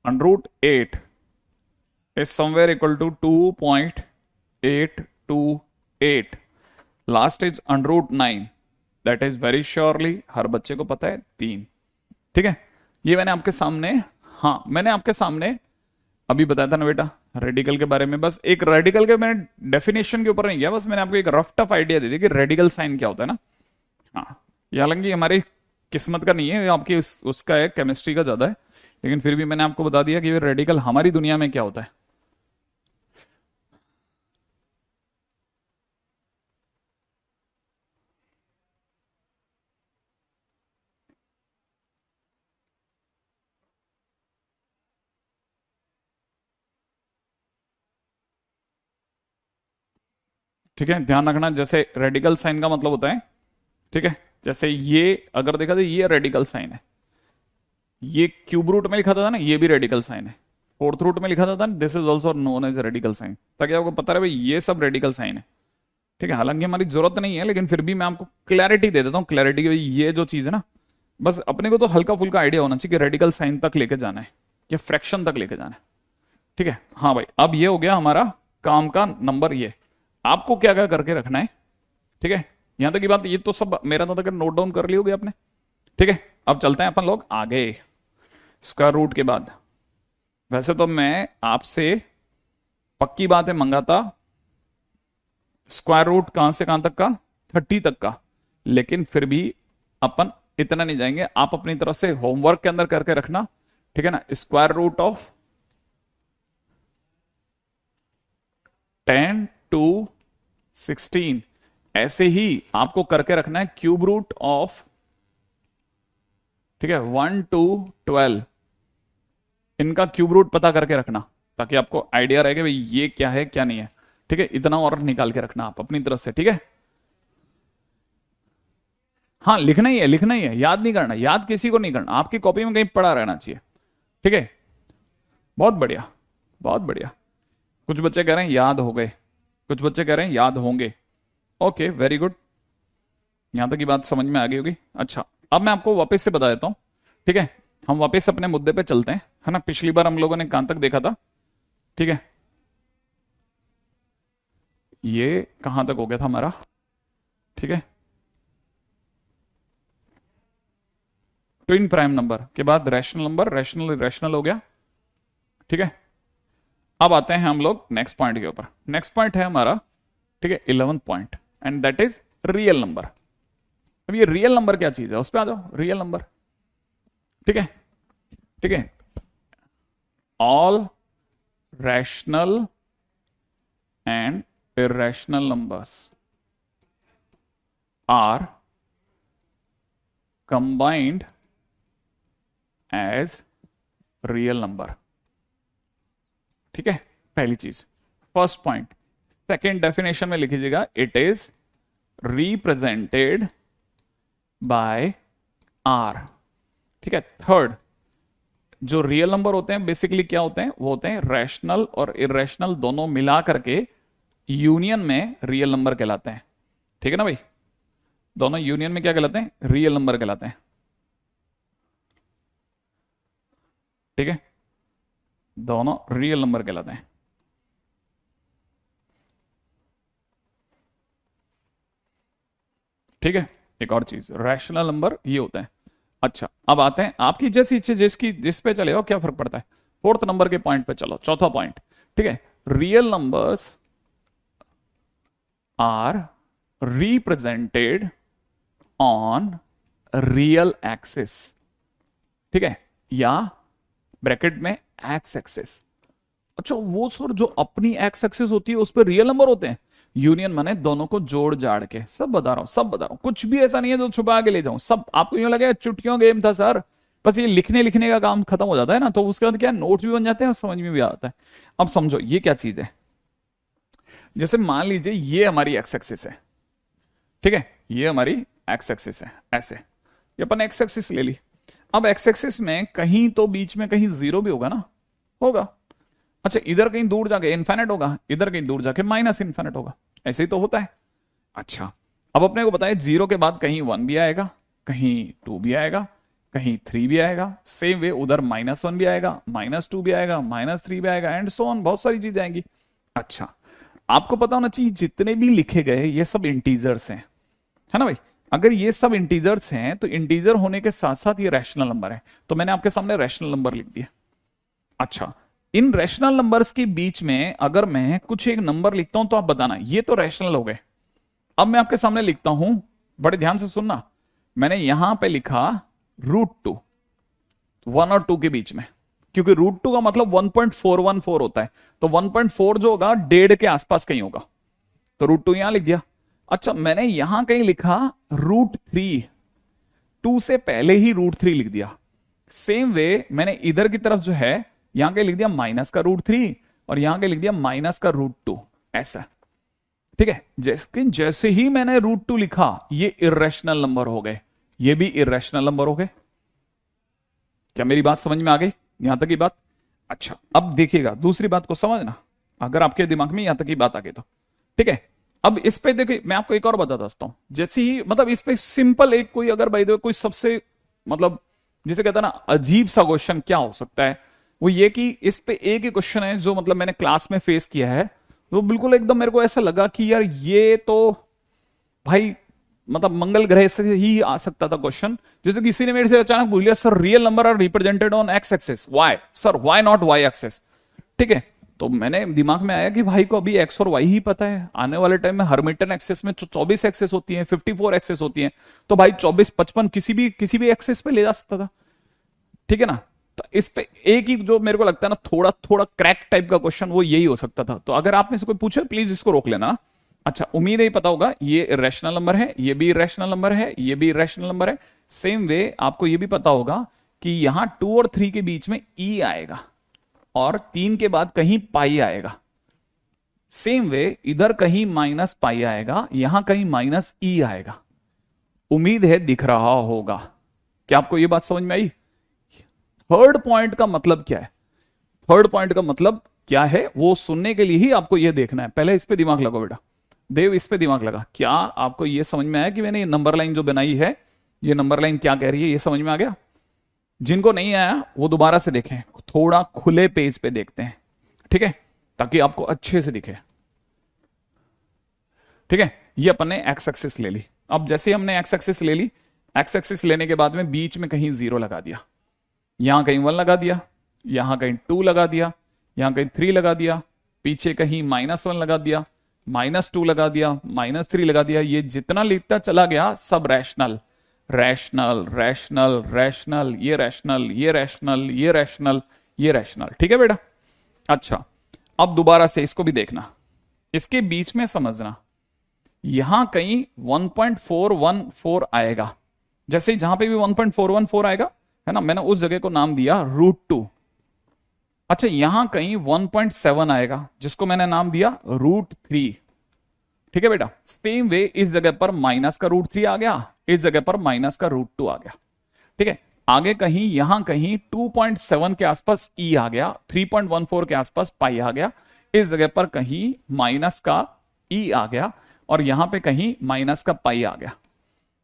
under root 8 is somewhere equal to 2.828, last is under root 9, that is very surely हर बच्चे को पता है 3, ठीक है। ये मैंने आपके सामने, हाँ मैंने आपके सामने अभी बताया था ना बेटा रेडिकल के बारे में, बस एक रेडिकल के मैंने डेफिनेशन के ऊपर नहीं गया, बस मैंने आपको एक रफ टफ आइडिया दे दिया कि रेडिकल साइन क्या होता है ना। हाँ ये हालांकि हमारी किस्मत का नहीं है, आपकी उसका है, केमिस्ट्री का ज्यादा है, लेकिन फिर भी मैंने आपको बता दिया कि रेडिकल हमारी दुनिया में क्या होता है। ठीक है, ध्यान रखना, जैसे रेडिकल साइन का मतलब होता है, ठीक है, जैसे ये अगर देखा तो ये रेडिकल साइन है, ये क्यूब रूट में लिखा था ना, ये भी रेडिकल साइन है, फोर्थ रूट में लिखा था ना, this is also known as radical sign, ताकि आपको पता रहे भाई ये सब रेडिकल साइन है, ठीक है। हालांकि हमारी जरूरत नहीं है, लेकिन फिर भी मैं आपको क्लैरिटी दे देता हूँ, क्लैरिटी की ये जो चीज है ना, बस अपने को तो हल्का फुल्का आइडिया होना चाहिए कि रेडिकल साइन तक लेके जाना है या फ्रैक्शन तक लेके जाना है, ठीक है। हाँ भाई अब ये हो गया हमारा काम का नंबर, ये आपको क्या क्या करके रखना है, ठीक है। यहां तक की बात, ये तो सब मेरा था तक नोट डाउन कर लियोगे आपने, ठीक है। अब चलते हैं अपन लोग आगे स्क्वायर रूट के बाद। वैसे तो मैं आपसे पक्की बात है मंगाता स्क्वायर रूट कहां से कहां तक का, 30 तक का, लेकिन फिर भी अपन इतना नहीं जाएंगे, आप अपनी तरफ से होमवर्क के अंदर करके रखना, ठीक है ना, स्क्वायर रूट ऑफ 10 to 16। ऐसे ही आपको करके रखना है क्यूब रूट ऑफ, ठीक है, 1 to 12। इनका क्यूब रूट पता करके रखना ताकि आपको आइडिया रहे कि भाई ये क्या है क्या नहीं है। ठीक है, इतना और निकाल के रखना आप अपनी तरफ से। ठीक है, हाँ लिखना ही है, लिखना ही है, याद नहीं करना, याद किसी को नहीं करना, आपकी कॉपी में कहीं पड़ा रहना चाहिए। ठीक है, बहुत बढ़िया, बहुत बढ़िया। कुछ बच्चे कह रहे हैं याद हो गए, कुछ बच्चे कह रहे हैं याद होंगे। ओके, वेरी गुड, यहां तक की बात समझ में आ गई होगी। अच्छा, अब मैं आपको वापस से बता देता हूं। ठीक है, हम वापस अपने मुद्दे पे चलते हैं, है ना। पिछली बार हम लोगों ने कहां तक देखा था? ठीक है, ये कहां तक हो गया था हमारा? ठीक है, ट्विन प्राइम नंबर के बाद रैशनल नंबर, रैशनल रैशनल हो गया। ठीक है, अब आते हैं हम लोग नेक्स्ट पॉइंट के ऊपर। नेक्स्ट पॉइंट है हमारा, ठीक है, 11th point, and that is real number. अब ये रियल नंबर क्या चीज है, उस पर आ जाओ। रियल नंबर, ठीक है, ठीक है, all rational and irrational numbers are combined as real number। ठीक है, पहली चीज, फर्स्ट पॉइंट। सेकेंड डेफिनेशन में लिख लीजिएगा, it is represented by R. ठीक है, थर्ड, जो रियल नंबर होते हैं बेसिकली क्या होते हैं? वो होते हैं रैशनल और इरेशनल दोनों मिला करके यूनियन में रियल नंबर कहलाते हैं। ठीक है ना भाई, दोनों यूनियन में क्या कहलाते हैं? रियल नंबर कहलाते हैं। ठीक है, दोनों रियल नंबर कहलाते हैं। ठीक है, एक और चीज, रैशनल नंबर ये होता है। अच्छा, अब आते हैं आपकी जैसी इच्छा, जिस पे चले हो, क्या फर्क पड़ता है। फोर्थ नंबर के पॉइंट पे चलो, चौथा पॉइंट। ठीक है, real numbers are represented on real axis. ठीक है, या ब्रैकेट में एक्स एक्सिस। अच्छा, वो सर जो अपनी एक्स एक्सिस होती है उस पर रियल नंबर होते हैं। यूनियन माने दोनों को जोड़ जाड़ के, सब बता रहा हूं, सब बता रहा हूं, कुछ भी ऐसा नहीं है जो छुपा के ले जाऊं। सब आपको यूं लगे चुटकियों गेम था सर, बस ये लिखने लिखने का काम खत्म हो जाता है ना, तो उसके बाद क्या नोट्स भी बन जाते हैं और समझ में भी आता है। अब समझो ये क्या चीज है। जैसे मान लीजिए ये हमारी एक्स एक्सिस है, ठीक है, ये हमारी एक्स एक्सिस है, ऐसे ये अपन एक्स एक्सिस ले ली। अब एक्स एक्सिस में कहीं तो बीच में कहीं जीरो भी होगा ना, होगा। अच्छा, इधर कहीं दूर जाके इन्फिनिट होगा, इधर कहीं दूर जाके माइनस इन्फिनिट होगा, ऐसे ही तो होता है। अच्छा, अब अपने को बताया जीरो के बाद कहीं 1 भी आएगा, कहीं 2 भी आएगा, कहीं 3 भी आएगा। सेम वे उधर -1 भी आएगा, -2 भी आएगा, -3 भी आएगा, एंड सो ऑन, बहुत सारी चीजें आएंगी। अच्छा, आपको पता होना चाहिए जितने भी लिखे गए ये सब इंटीजर्स हैं, है ना भाई। अगर ये सब इंटीजर्स हैं तो इंटीजर होने के साथ साथ ये रैशनल नंबर है, तो मैंने आपके सामने रैशनल नंबर लिख दिया। अच्छा, इन रैशनल नंबर्स के बीच में अगर मैं कुछ एक नंबर लिखता हूं तो आप बताना ये तो रैशनल हो गए। अब मैं आपके सामने लिखता हूं, बड़े ध्यान से सुनना, मैंने यहां पे लिखा √2, 1 और 2 के बीच में, क्योंकि √2 का मतलब 1.414 होता है, तो 1.4 जो होगा 1.5 के आसपास कहीं होगा, तो √2 यहां लिख दिया। अच्छा, मैंने यहां कहीं लिखा √3, 2 से पहले ही √3 लिख दिया। सेम वे मैंने इधर की तरफ जो है यहां के लिख दिया माइनस का √3 और यहां के लिख दिया माइनस का √2, ऐसा। ठीक है, जैसे ही मैंने √2 लिखा ये इरेशनल नंबर हो गए, ये भी इरेशनल नंबर हो गए। क्या मेरी बात समझ में आ गई, यहां तक की बात? अच्छा, अब देखिएगा दूसरी बात को समझना, अगर आपके दिमाग में यहां तक की बात आ गई तो। ठीक है, अब इस पे देखिए, मैं आपको एक और बता देता हूं। जैसे ही मतलब इस पे सिंपल एक कोई अगर बाय द वे कोई सबसे मतलब जिसे कहता है ना अजीब सा क्वेश्चन क्या हो सकता है, वो ये कि इस पे एक ही क्वेश्चन है जो मतलब मैंने क्लास में फेस किया है, वो बिल्कुल एकदम मेरे को ऐसा लगा कि यार ये तो भाई मतलब मंगल ग्रह से ही आ सकता था क्वेश्चन। जैसे किसी ने मेरे से अचानक बोल लिया, sir real number are represented on X axis, why sir, why not Y axis. ठीक है, तो मैंने दिमाग में आया कि भाई को अभी एक्स और वाई ही पता है, आने वाले टाइम में हर्मिटन एक्सिस में 24 एक्सिस होती है, 54 एक्सिस होती है, तो भाई 24 55 किसी भी एक्सिस पे ले जा सकता था। ठीक है ना, तो इस पे एक ही जो मेरे को लगता है ना थोड़ा थोड़ा क्रैक टाइप का क्वेश्चन वो यही हो सकता था। तो अगर आप में से कोई पूछे प्लीज इसको रोक लेना। अच्छा, उम्मीद है पता होगा ये इरेशनल नंबर है, ये भी इरेशनल नंबर है, ये भी इरेशनल नंबर है। सेम वे आपको ये भी पता होगा कि यहां 2 और 3 के बीच में ई आएगा और 3 के बाद कहीं पाई आएगा। सेम वे इधर कहीं माइनस पाई आएगा, यहां कहीं माइनस ई आएगा। उम्मीद है दिख रहा होगा। क्या आपको यह बात समझ में आई? थर्ड पॉइंट का मतलब क्या है? थर्ड पॉइंट का मतलब क्या है वो सुनने के लिए ही आपको यह देखना है। पहले इस पे दिमाग लगाओ बेटा। देव, इस पे दिमाग लगा। क्या आपको यह समझ में आया कि मैंने ये नंबर लाइन जो बनाई है, ये नंबर लाइन क्या कह रही है, ये समझ में आ गया? जिनको नहीं आया वो दोबारा से देखें, थोड़ा खुले पेज पे देखते हैं, ठीक है, ताकि आपको अच्छे से दिखे। ठीक है, ये अपन ने एक्स एक्सिस ले ली। अब जैसे हमने एक्स एक्सिस ले ली, एक्स एक्सिस लेने के बाद में बीच में कहीं 0 लगा दिया, यहां कहीं 1 लगा दिया, यहां कहीं 2 लगा दिया, यहां कहीं 3 लगा दिया, पीछे कहीं -1 लगा दिया, -2 लगा दिया, -3 लगा दिया। ये जितना लिखता चला गया सब रैशनल, रैशनल, रैशनल, रैशनल, ये रैशनल, ये रैशनल, ये रैशनल, ये रैशनल। ठीक है बेटा? अच्छा, अब दोबारा से इसको भी देखना, इसके बीच में समझना, यहां कहीं 1.414 आएगा। जैसे ही जहां पे भी 1.414 आएगा है ना, मैंने उस जगह को नाम दिया √2। अच्छा, यहां कहीं 1.7 आएगा जिसको मैंने नाम दिया √3। ठीक है बेटा? सेम वे इस जगह पर माइनस का √3 आ गया, इस जगह पर माइनस का √2 आ गया। ठीक है, आगे कहीं यहां कहीं 2.7 के आसपास ई आ गया, 3.14 के आसपास पाई आ गया, इस जगह पर कहीं माइनस का ई आ गया और यहां पे कहीं माइनस का पाई आ गया।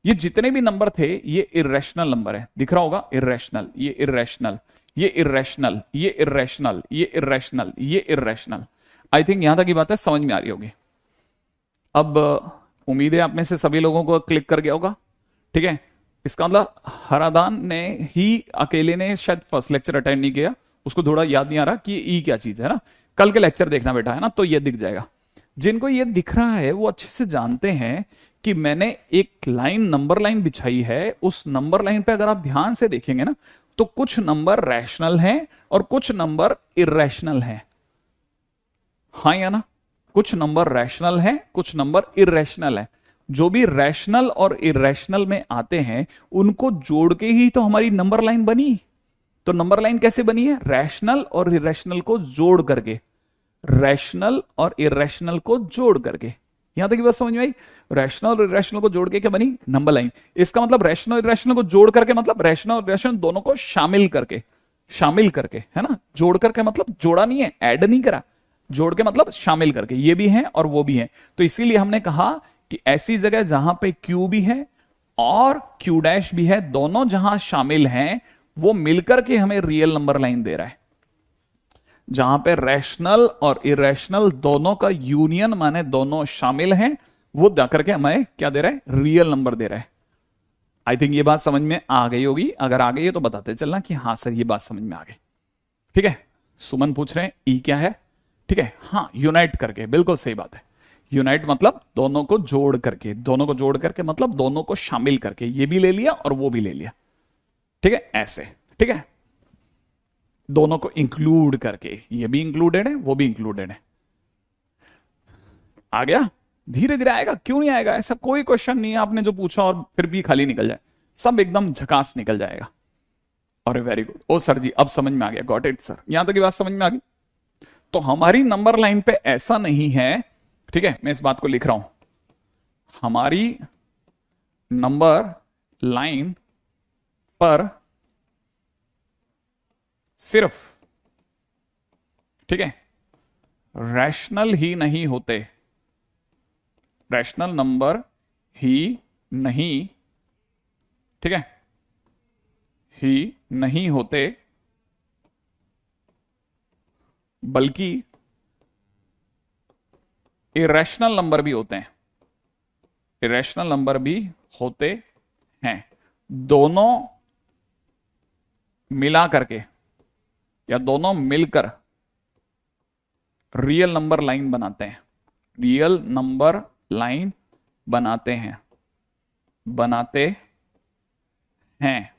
ये जितने भी नंबर थे ये इरेशनल नंबर है, दिख रहा होगा, इरेशनल, ये इरेशनल, ये इरेशनल, ये इरेशनल, ये इरेशनल, ये इरेशनल। आई थिंक यहां तक की बात है समझ में आ रही होगी। अब उम्मीद है आप में से सभी लोगों को क्लिक कर गया होगा। ठीक है, इसका मतलब हरादान ने ही अकेले ने शायद फर्स्ट लेक्चर अटेंड नहीं किया, उसको थोड़ा याद नहीं आ रहा कि ई क्या चीज है ना। कल के लेक्चर देखना बेटा, है ना, तो ये दिख जाएगा। जिनको ये दिख रहा है वो अच्छे से जानते हैं कि मैंने एक लाइन, नंबर लाइन बिछाई है। उस नंबर लाइन पे अगर आप ध्यान से देखेंगे ना तो कुछ नंबर रैशनल हैं और कुछ नंबर इरेशनल हैं। हाँ या ना? कुछ नंबर रैशनल हैं, कुछ नंबर इरेशनल हैं। जो भी रैशनल और इरेशनल में आते हैं उनको जोड़ के ही तो हमारी नंबर लाइन बनी। तो नंबर लाइन कैसे बनी है? रैशनल और इरेशनल को जोड़ करके, रैशनल और इरेशनल को जोड़ करके। यहां तक की बात समझ में आई? रैशनल और इरेशनल को जोड़ के क्या बनी? Number line. इसका मतलब रैशनल और इरेशनल को जोड़ करके मतलब रैशनल और इरेशनल दोनों को शामिल करके, शामिल करके, है ना। जोड़ करके मतलब जोड़ा नहीं है, ऐड नहीं करा, जोड़ के मतलब शामिल करके। ये भी है और वो भी है। तो इसीलिए हमने कहा कि ऐसी जगह जहां पे क्यू भी है और क्यू डैश भी है, दोनों जहां शामिल हैं वो मिलकर के हमें रियल नंबर लाइन दे रहा है। जहां पे रैशनल और इरेशनल दोनों का यूनियन माने दोनों शामिल हैं, वो जाकर के हमें क्या दे रहा है? रियल नंबर दे रहा है। आई थिंक ये बात समझ में आ गई होगी। अगर आ गई है तो बताते चलना कि हाँ सर ये बात समझ में आ गई। ठीक है, सुमन पूछ रहे हैं ई क्या है। ठीक है, हाँ, यूनाइट करके, बिल्कुल सही बात है। यूनाइट मतलब दोनों को जोड़ करके, दोनों को जोड़ करके मतलब दोनों को शामिल करके, ये भी ले लिया और वो भी ले लिया। ठीक है, ऐसे। ठीक है, दोनों को इंक्लूड करके, ये भी इंक्लूडेड है, वो भी इंक्लूडेड है। आ गया? धीरे धीरे आएगा, क्यों नहीं आएगा? ऐसा कोई क्वेश्चन नहीं है आपने जो पूछा और फिर भी खाली निकल जाए, सब एकदम झकास निकल जाएगा। और वेरी गुड, ओ सर जी अब समझ में आ गया, गॉट इट सर, यहां तक की बात समझ में आ गई। तो हमारी नंबर लाइन पे ऐसा नहीं है, ठीक है, मैं इस बात को लिख रहा हूं, हमारी नंबर लाइन पर सिर्फ, ठीक है, रैशनल ही नहीं होते, रैशनल नंबर ही नहीं, ठीक है, ही नहीं होते, बल्कि इरेशनल नंबर भी होते हैं, इरेशनल नंबर भी होते हैं। दोनों मिला करके या दोनों मिलकर रियल नंबर लाइन बनाते हैं, रियल नंबर लाइन बनाते हैं, बनाते हैं।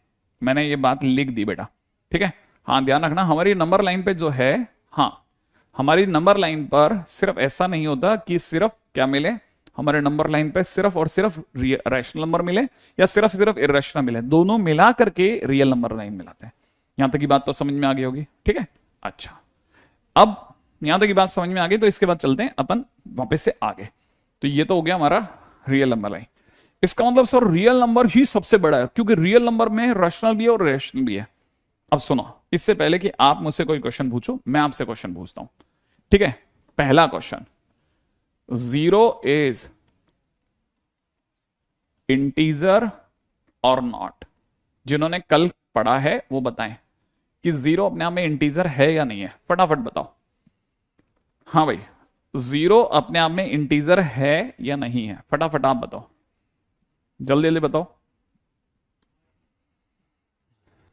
मैंने ये बात लिख दी बेटा, ठीक है। हाँ ध्यान रखना, हमारी नंबर लाइन पे जो है, हाँ हमारी नंबर लाइन पर सिर्फ ऐसा नहीं होता कि सिर्फ क्या मिले, हमारे नंबर लाइन पे सिर्फ और सिर्फ रैशनल नंबर मिले या सिर्फ सिर्फ इरेशनल मिले, दोनों मिला करके रियल नंबर लाइन मिलाते हैं। यहां तक की बात तो समझ में आ गई होगी, ठीक है। अच्छा, अब यहां तक की बात समझ में आ गई, तो इसके बाद चलते हैं अपन वापस से आगे। तो ये तो हो गया हमारा रियल नंबर लाइन। इसका मतलब सर रियल नंबर ही सबसे बड़ा है, क्योंकि रियल नंबर में रैशनल भी है और इरेशनल भी है। अब सुनो, इससे पहले कि आप मुझसे कोई क्वेश्चन पूछो, मैं आपसे क्वेश्चन पूछता हूं, ठीक है। पहला क्वेश्चन, 0 इज इंटीजर और नॉट? जिन्होंने कल पढ़ा है वो बताएं कि 0 अपने आप में इंटीजर है या नहीं है, फटाफट बताओ। हाँ भाई, 0 अपने आप में इंटीजर है या नहीं है, फटाफट आप बताओ, जल्दी जल्दी बताओ।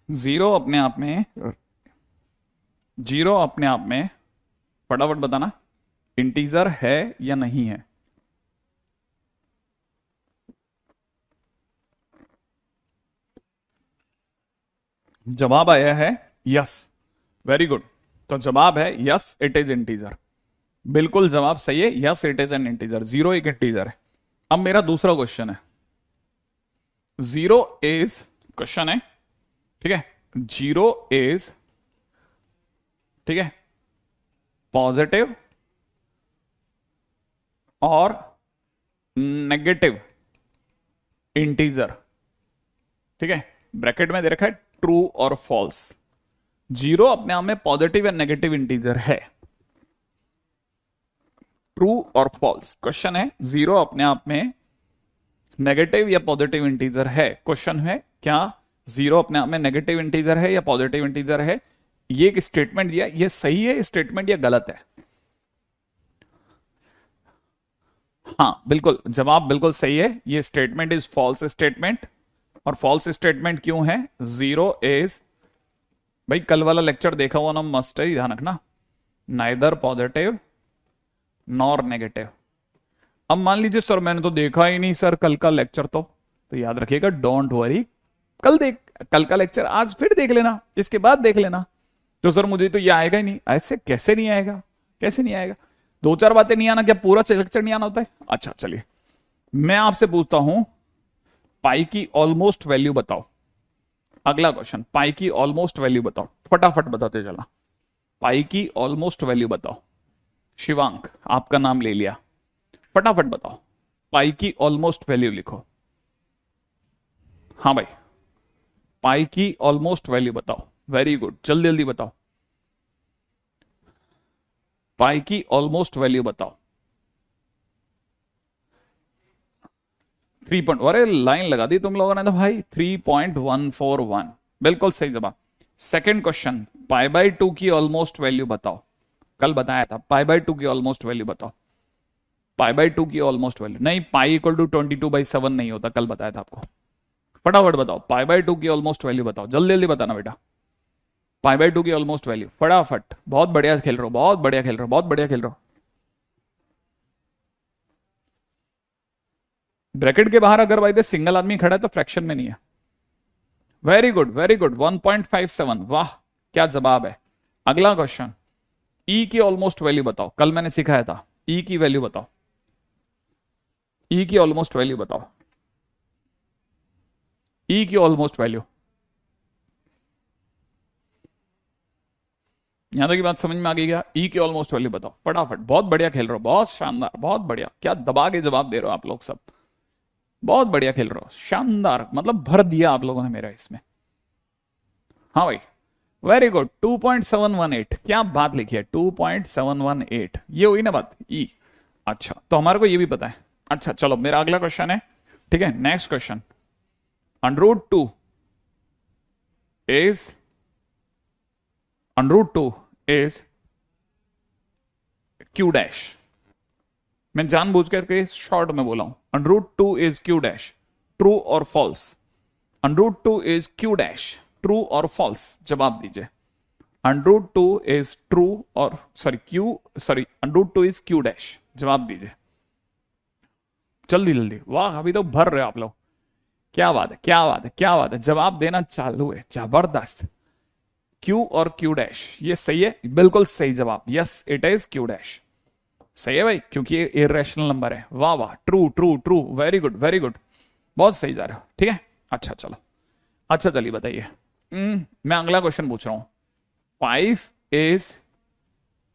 0 अपने आप में, 0 अपने आप में, फटाफट बताना, इंटीजर है या नहीं है? जवाब आया है यस, वेरी गुड। तो जवाब है यस, इट इज इंटीजर। बिल्कुल जवाब सही है, yes it is an integer, 0 एक इंटीजर है। अब मेरा दूसरा क्वेश्चन है, 0 इज, क्वेश्चन है, ठीक है, 0 इज, ठीक है, पॉजिटिव और नेगेटिव इंटीजर, ठीक है, ब्रैकेट में दे रखा है ट्रू और फॉल्स। 0 अपने आप में पॉजिटिव या नेगेटिव इंटीजर है, ट्रू और फॉल्स। क्वेश्चन है 0 अपने आप में नेगेटिव या पॉजिटिव इंटीजर है, क्वेश्चन है क्या 0 अपने आप में नेगेटिव इंटीजर है या पॉजिटिव इंटीजर है? ये एक स्टेटमेंट दिया, ये सही है स्टेटमेंट या गलत है? हाँ बिल्कुल, जवाब बिल्कुल सही है, ये स्टेटमेंट इज फॉल्स स्टेटमेंट। और फॉल्स स्टेटमेंट क्यों है? 0 इज, भाई कल वाला लेक्चर देखा हुआ ना, मस्ट है, ध्यान रखना, नाइदर पॉजिटिव नॉर नेगेटिव। अब मान लीजिए सर मैंने तो देखा ही नहीं सर कल का लेक्चर, तो याद रखिएगा, डोंट वरी, कल देख, कल का लेक्चर आज फिर देख लेना, इसके बाद देख लेना। तो सर मुझे तो ये आएगा ही नहीं, ऐसे कैसे नहीं आएगा, कैसे नहीं आएगा? दो चार बातें नहीं आना क्या पूरा लेक्चर नहीं आना होता है? अच्छा चलिए, मैं आपसे पूछता हूं, पाई की ऑलमोस्ट वैल्यू बताओ। अगला क्वेश्चन, पाई की ऑलमोस्ट वैल्यू बताओ, फटाफट बताते चला, पाई की ऑलमोस्ट वैल्यू बताओ। शिवांक, आपका नाम ले लिया, फटाफट बताओ, पाई की ऑलमोस्ट वैल्यू लिखो। हाँ भाई, पाई की ऑलमोस्ट वैल्यू बताओ, वेरी गुड, जल्दी जल्दी बताओ, पाई की ऑलमोस्ट वैल्यू बताओ। 3 पॉइंट, अरे लाइन लगा दी तुम लोगों ने तो भाई, 3.141, बिल्कुल सही जवाब। सेकंड क्वेश्चन, पाई बाय 2 की ऑलमोस्ट वैल्यू बताओ। कल बताया था, पाई बाय 2 की ऑलमोस्ट वैल्यू बताओ। पाई बाय 2 की ऑलमोस्ट वैल्यू नहीं, पाई इक्वल टू 22/7 नहीं होता, कल बताया था आपको। फटाफट बताओ, पाई बाय 2 की ऑलमोस्ट वैल्यू बताओ, जल्दी जल्दी बताना बेटा, पाई बाय 2 की ऑलमोस्ट वैल्यू, फटाफट। बहुत बढ़िया खेल रहे हो, बहुत बढ़िया खेल रहे हो, बहुत बढ़िया खेल रहे हो। ब्रैकेट के बाहर अगर भाई सिंगल आदमी खड़ा है तो फ्रैक्शन में नहीं है। वेरी गुड वेरी गुड, 1.57, वाह क्या जवाब है। अगला क्वेश्चन, ई की ऑलमोस्ट वैल्यू बताओ, कल मैंने सिखाया था, ई की वैल्यू बताओ, ई की ऑलमोस्ट वैल्यू बताओ, ई की ऑलमोस्ट वैल्यू। यहां तक की बात समझ में आ गई क्या? ई की ऑलमोस्ट वैल्यू बताओ फटाफट, बहुत बढ़िया खेल रहे हो, बहुत शानदार, बहुत बढ़िया, क्या दबा के जवाब दे रहे हो आप लोग सब, बहुत बढ़िया खेल रहे हो, शानदार, मतलब भर दिया आप लोगों ने मेरा इसमें। हाँ भाई, वेरी गुड, 2.718, क्या बात लिखी है, 2.718, ये हुई ना बात, ई। अच्छा, तो हमारे को ये भी पता है। अच्छा चलो, मेरा अगला क्वेश्चन है, ठीक है, next question, √2 is, √2 is Q dash. मैं जानबूझ करके शॉर्ट में बोला हूं, √2 इज क्यू डैश, ट्रू और false? √2 is Q dash, true और फॉल्स, जवाब दीजिए। √2 इज ट्रू और √2 इज क्यू डैश, जवाब दीजिए जल्दी जल्दी। वाह, अभी तो भर रहे हो आप लोग, क्या बात है, क्या बात है, क्या बात है, जवाब देना चालू है, जबरदस्त। क्यू और क्यू डैश, ये सही है, बिल्कुल सही जवाब, yes it is Q dash. सही है भाई, क्योंकि ये इरेशनल नंबर है। वाह वाह, true true true, very good very good, बहुत सही जा रहे हो। ठीक है, अच्छा चलो, अच्छा चलिए बताइए। मैं अगला क्वेश्चन पूछ रहा हूं। 5 इज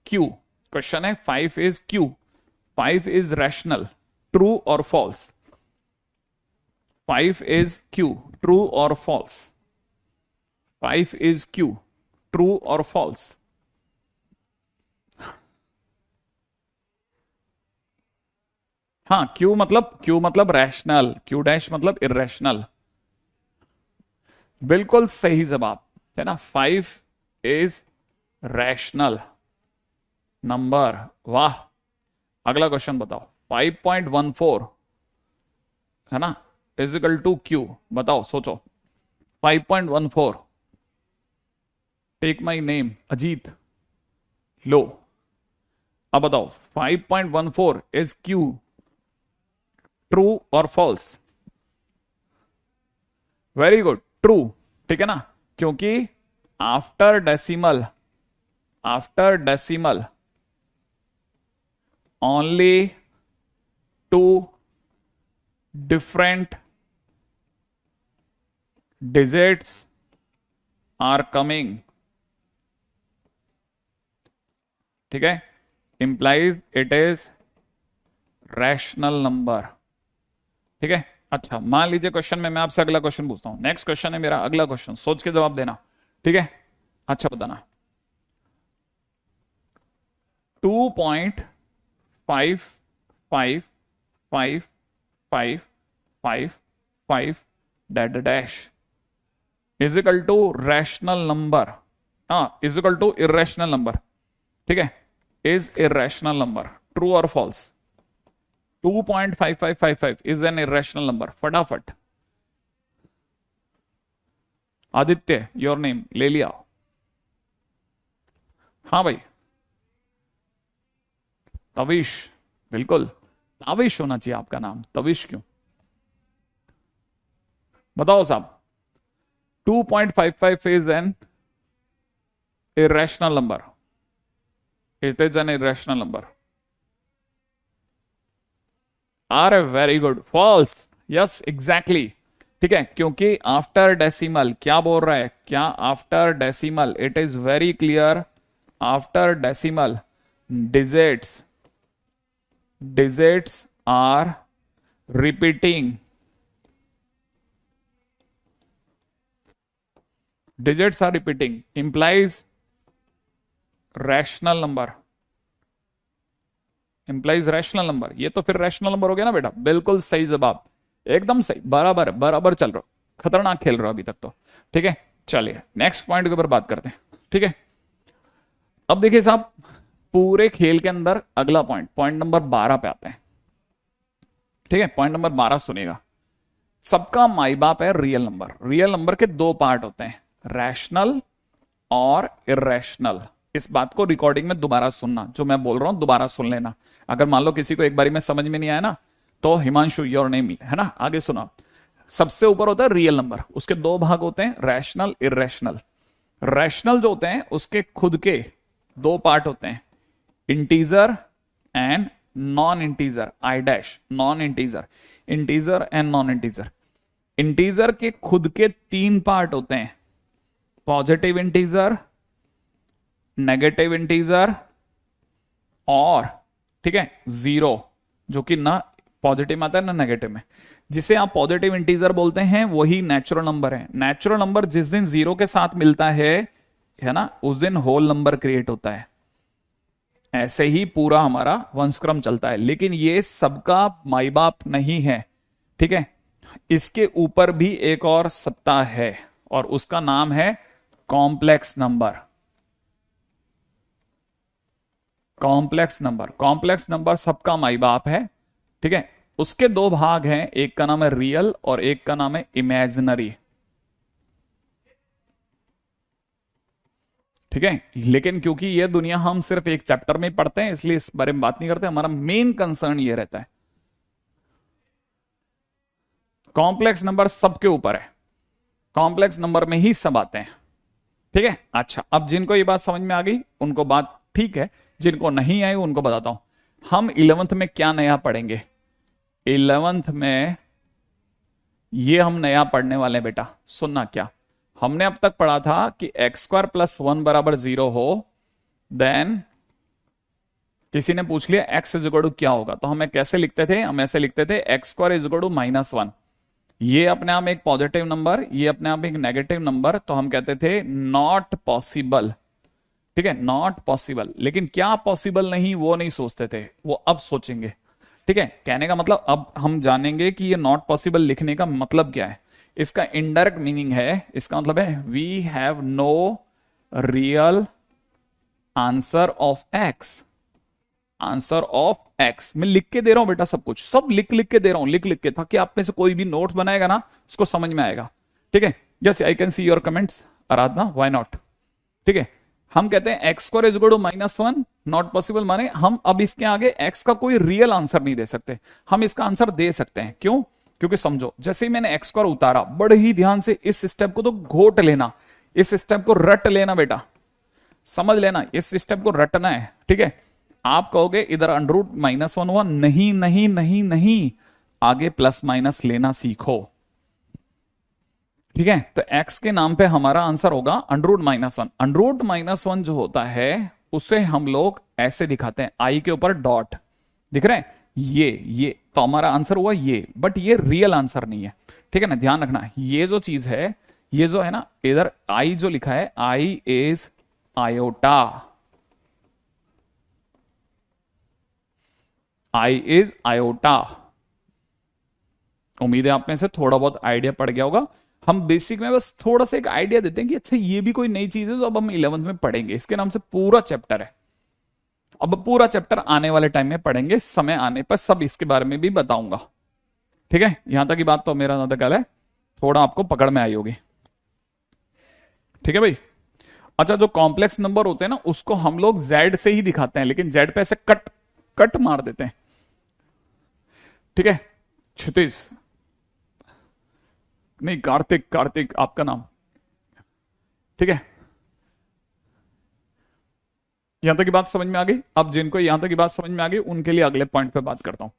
क्यू, क्वेश्चन है 5 is Q, 5 is rational, true और फॉल्स? 5 इज क्यू, ट्रू और फॉल्स? 5 इज क्यू, ट्रू और फॉल्स? हाँ, क्यू मतलब रैशनल, क्यू डैश मतलब इरेशनल। बिल्कुल सही जवाब है ना, 5 इज रैशनल नंबर। वाह, अगला क्वेश्चन बताओ। 5.14 है ना, इजिकल टू क्यू, बताओ सोचो। 5.14, टेक माई नेम अजीत, लो, अब बताओ 5.14 इज क्यू, ट्रू और फॉल्स? Very good, true. ठीक है ना, क्योंकि after decimal, after decimal only two different digits are coming. ठीक है, implies it is rational number. ठीक है, अच्छा मान लीजिए क्वेश्चन में मैं आपसे अगला क्वेश्चन पूछता हूं। नेक्स्ट क्वेश्चन है मेरा अगला क्वेश्चन, सोच के जवाब देना। ठीक है, अच्छा बताना। 2.555555 डैड dash is equal to rational number, हाँ is equal to irrational number. ठीक है, इज इरेशनल नंबर, ट्रू और false? 2.5555 is an irrational number, फटाफट। आदित्य, योर नेम ले लिया? हाँ भाई, तविश, बिल्कुल ताविश होना चाहिए आपका नाम, तविश क्यों? बताओ साहब। 2.55 is an irrational number, it is an irrational number। अरे very good, false, yes exactly. ठीक है, क्योंकि आफ्टर डेसिमल क्या बोल रहा है, क्या after decimal, it is very clear, after decimal digits, digits are repeating, digits are repeating implies rational number, implies rational number. ये तो फिर रैशनल नंबर हो गया ना बेटा, बिल्कुल सही जवाब, एकदम सही, बराबर बराबर चल रहा हो, खतरनाक खेल रहा हो अभी तक तो। ठीक है, चलिए नेक्स्ट पॉइंट के ऊपर बात करते हैं। ठीक है, अब देखिए साहब, पूरे खेल के अंदर अगला पॉइंट, पॉइंट नंबर 12 पे आते हैं। ठीक है, पॉइंट नंबर 12 सुनिएगा। सबका माई बाप है रियल नंबर। रियल नंबर के दो पार्ट होते हैं, रैशनल और इरेशनल। इस बात को रिकॉर्डिंग में दोबारा सुनना, जो मैं बोल रहा हूं दोबारा सुन लेना। अगर मान लो किसी को एक बारी में समझ में नहीं आया ना, तो हिमांशु योर नेम है ना, आगे सुना। सबसे ऊपर होता है रियल नंबर, उसके दो भाग होते हैं, रैशनल इरेशनल। रैशनल जो होते हैं उसके खुद के दो पार्ट होते हैं, integer and non integer, I dash non integer, integer and non integer. Integer के खुद के तीन पार्ट होते हैं, पॉजिटिव इंटीजर, नेगेटिव इंटीजर और ठीक है जीरो, जो कि ना पॉजिटिव में आता है ना नेगेटिव में। जिसे आप पॉजिटिव इंटीजर बोलते हैं वही नेचुरल नंबर है। नेचुरल नंबर जिस दिन जीरो के साथ मिलता है ना, उस दिन होल नंबर क्रिएट होता है। ऐसे ही पूरा हमारा वंशक्रम चलता है, लेकिन ये सबका माई बाप नहीं है। ठीक है, इसके ऊपर भी एक और सत्ता है और उसका नाम है complex number. Complex number, complex number सबका माई बाप है। ठीक है, उसके दो भाग हैं, एक का नाम है रियल और एक का नाम है इमेजिनरी। ठीक है, लेकिन क्योंकि ये दुनिया हम सिर्फ एक चैप्टर में पढ़ते हैं, इसलिए इस बारे में बात नहीं करते। हमारा मेन कंसर्न ये रहता है, कॉम्प्लेक्स नंबर सबके ऊपर है, कॉम्प्लेक्स नंबर में ही सब आते हैं। ठीक है। अच्छा, अब जिनको ये बात समझ में आ गई उनको बात ठीक है, जिनको नहीं आई उनको बताता हूं। हम 11th में क्या नया पढ़ेंगे? 11th में ये हम नया पढ़ने वाले हैं बेटा, सुनना। क्या हमने अब तक पढ़ा था कि एक्स स्क्वायर प्लस 1 बराबर 0 हो, देन किसी ने पूछ लिया एक्स इज इक्वल टू क्या होगा, तो हमें कैसे लिखते थे? हम ऐसे लिखते थे X square is equal to -1। ये अपने आप एक पॉजिटिव नंबर, ये अपने आप एक नेगेटिव नंबर, तो हम कहते थे नॉट पॉसिबल। ठीक है, नॉट पॉसिबल। लेकिन क्या पॉसिबल नहीं वो नहीं सोचते थे, वो अब सोचेंगे। ठीक है, कहने का मतलब अब हम जानेंगे कि ये नॉट पॉसिबल लिखने का मतलब क्या है। इसका इनडायरेक्ट मीनिंग है, इसका मतलब है we have no real answer of X. Answer of X मैं लिख के दे रहा हूं बेटा, सब कुछ सब लिख लिख के दे रहा हूं, लिख लिख के, ताकि आप में से कोई भी नोट्स बनाएगा ना उसको समझ में आएगा। ठीक है, yes I can see your comments Aradhana, why not. ठीक है, हम कहते हैं X square is equal to -1, not possible माने हम अब इसके आगे एक्स का कोई रियल आंसर नहीं दे सकते। हम इसका आंसर दे सकते हैं, क्यों? क्योंकि समझो, जैसे ही मैंने एक्स स्क्वायर उतारा, बड़े ही ध्यान से इस स्टेप को तो घोट लेना, इस स्टेप को रट लेना बेटा, समझ लेना, इस स्टेप को रटना है। ठीक है, आप कहोगे इधर अंडरूट -1 हुआ, नहीं नहीं नहीं नहीं, आगे प्लस माइनस लेना सीखो। ठीक है, तो x के नाम पे हमारा आंसर होगा अंडरूट -1। अंडरूट -1 जो होता है उसे हम लोग ऐसे दिखाते हैं, i के ऊपर डॉट दिख रहे हैं, ये तो हमारा आंसर हुआ ये, बट ये रियल आंसर नहीं है। ठीक है ना, ध्यान रखना, ये जो चीज है, ये जो है ना, इधर i जो लिखा है, i is iota, i is iota. उम्मीद है आप में से थोड़ा बहुत आइडिया पड़ गया होगा। हम बेसिक में बस थोड़ा सा एक आइडिया देते हैं कि अच्छा ये भी कोई नई चीज है जो अब हम 11th में पढ़ेंगे। इसके नाम से पूरा चैप्टर है, अब पूरा चैप्टर आने वाले टाइम में पढ़ेंगे, समय आने पर सब इसके बारे में भी बताऊंगा। ठीक है, यहां तक की बात तो मेरा ज्यादा ख्याल है थोड़ा आपको पकड़ में आई होगी। ठीक है भाई। अच्छा, जो कॉम्प्लेक्स नंबर होते हैं ना उसको हम लोग जेड से ही दिखाते हैं, लेकिन जेड पे ऐसे कट कट मार देते हैं। ठीक है, क्षितिज नहीं, कार्तिक, कार्तिक आपका नाम। ठीक है, यहां तक की बात समझ में आ गई। अब जिनको यहां तक की बात समझ में आ गई उनके लिए अगले पॉइंट पे बात करता हूं।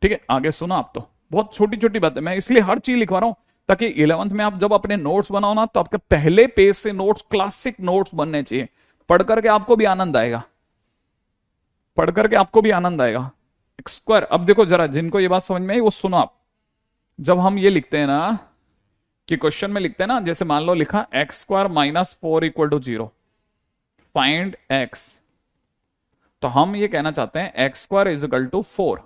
ठीक है, आगे सुनो। आप तो बहुत छोटी छोटी बातें, मैं इसलिए हर चीज लिखवा रहा हूं ताकि 11th में आप जब अपने नोट्स बनाओ ना, तो आपके पहले पेज से नोट्स क्लासिक नोट्स बनने चाहिए। पढ़ करके आपको भी आनंद आएगा, पढ़ करके आपको भी आनंद आएगा। स्क्वायर, अब देखो जरा, जिनको ये बात समझ में आई वो सुनो आप। जब हम ये लिखते हैं ना कि क्वेश्चन में लिखते हैं ना, जैसे मान लो लिखा X square -4 equal to 0, find X, तो हम ये कहना चाहते हैं X square is equal to 4,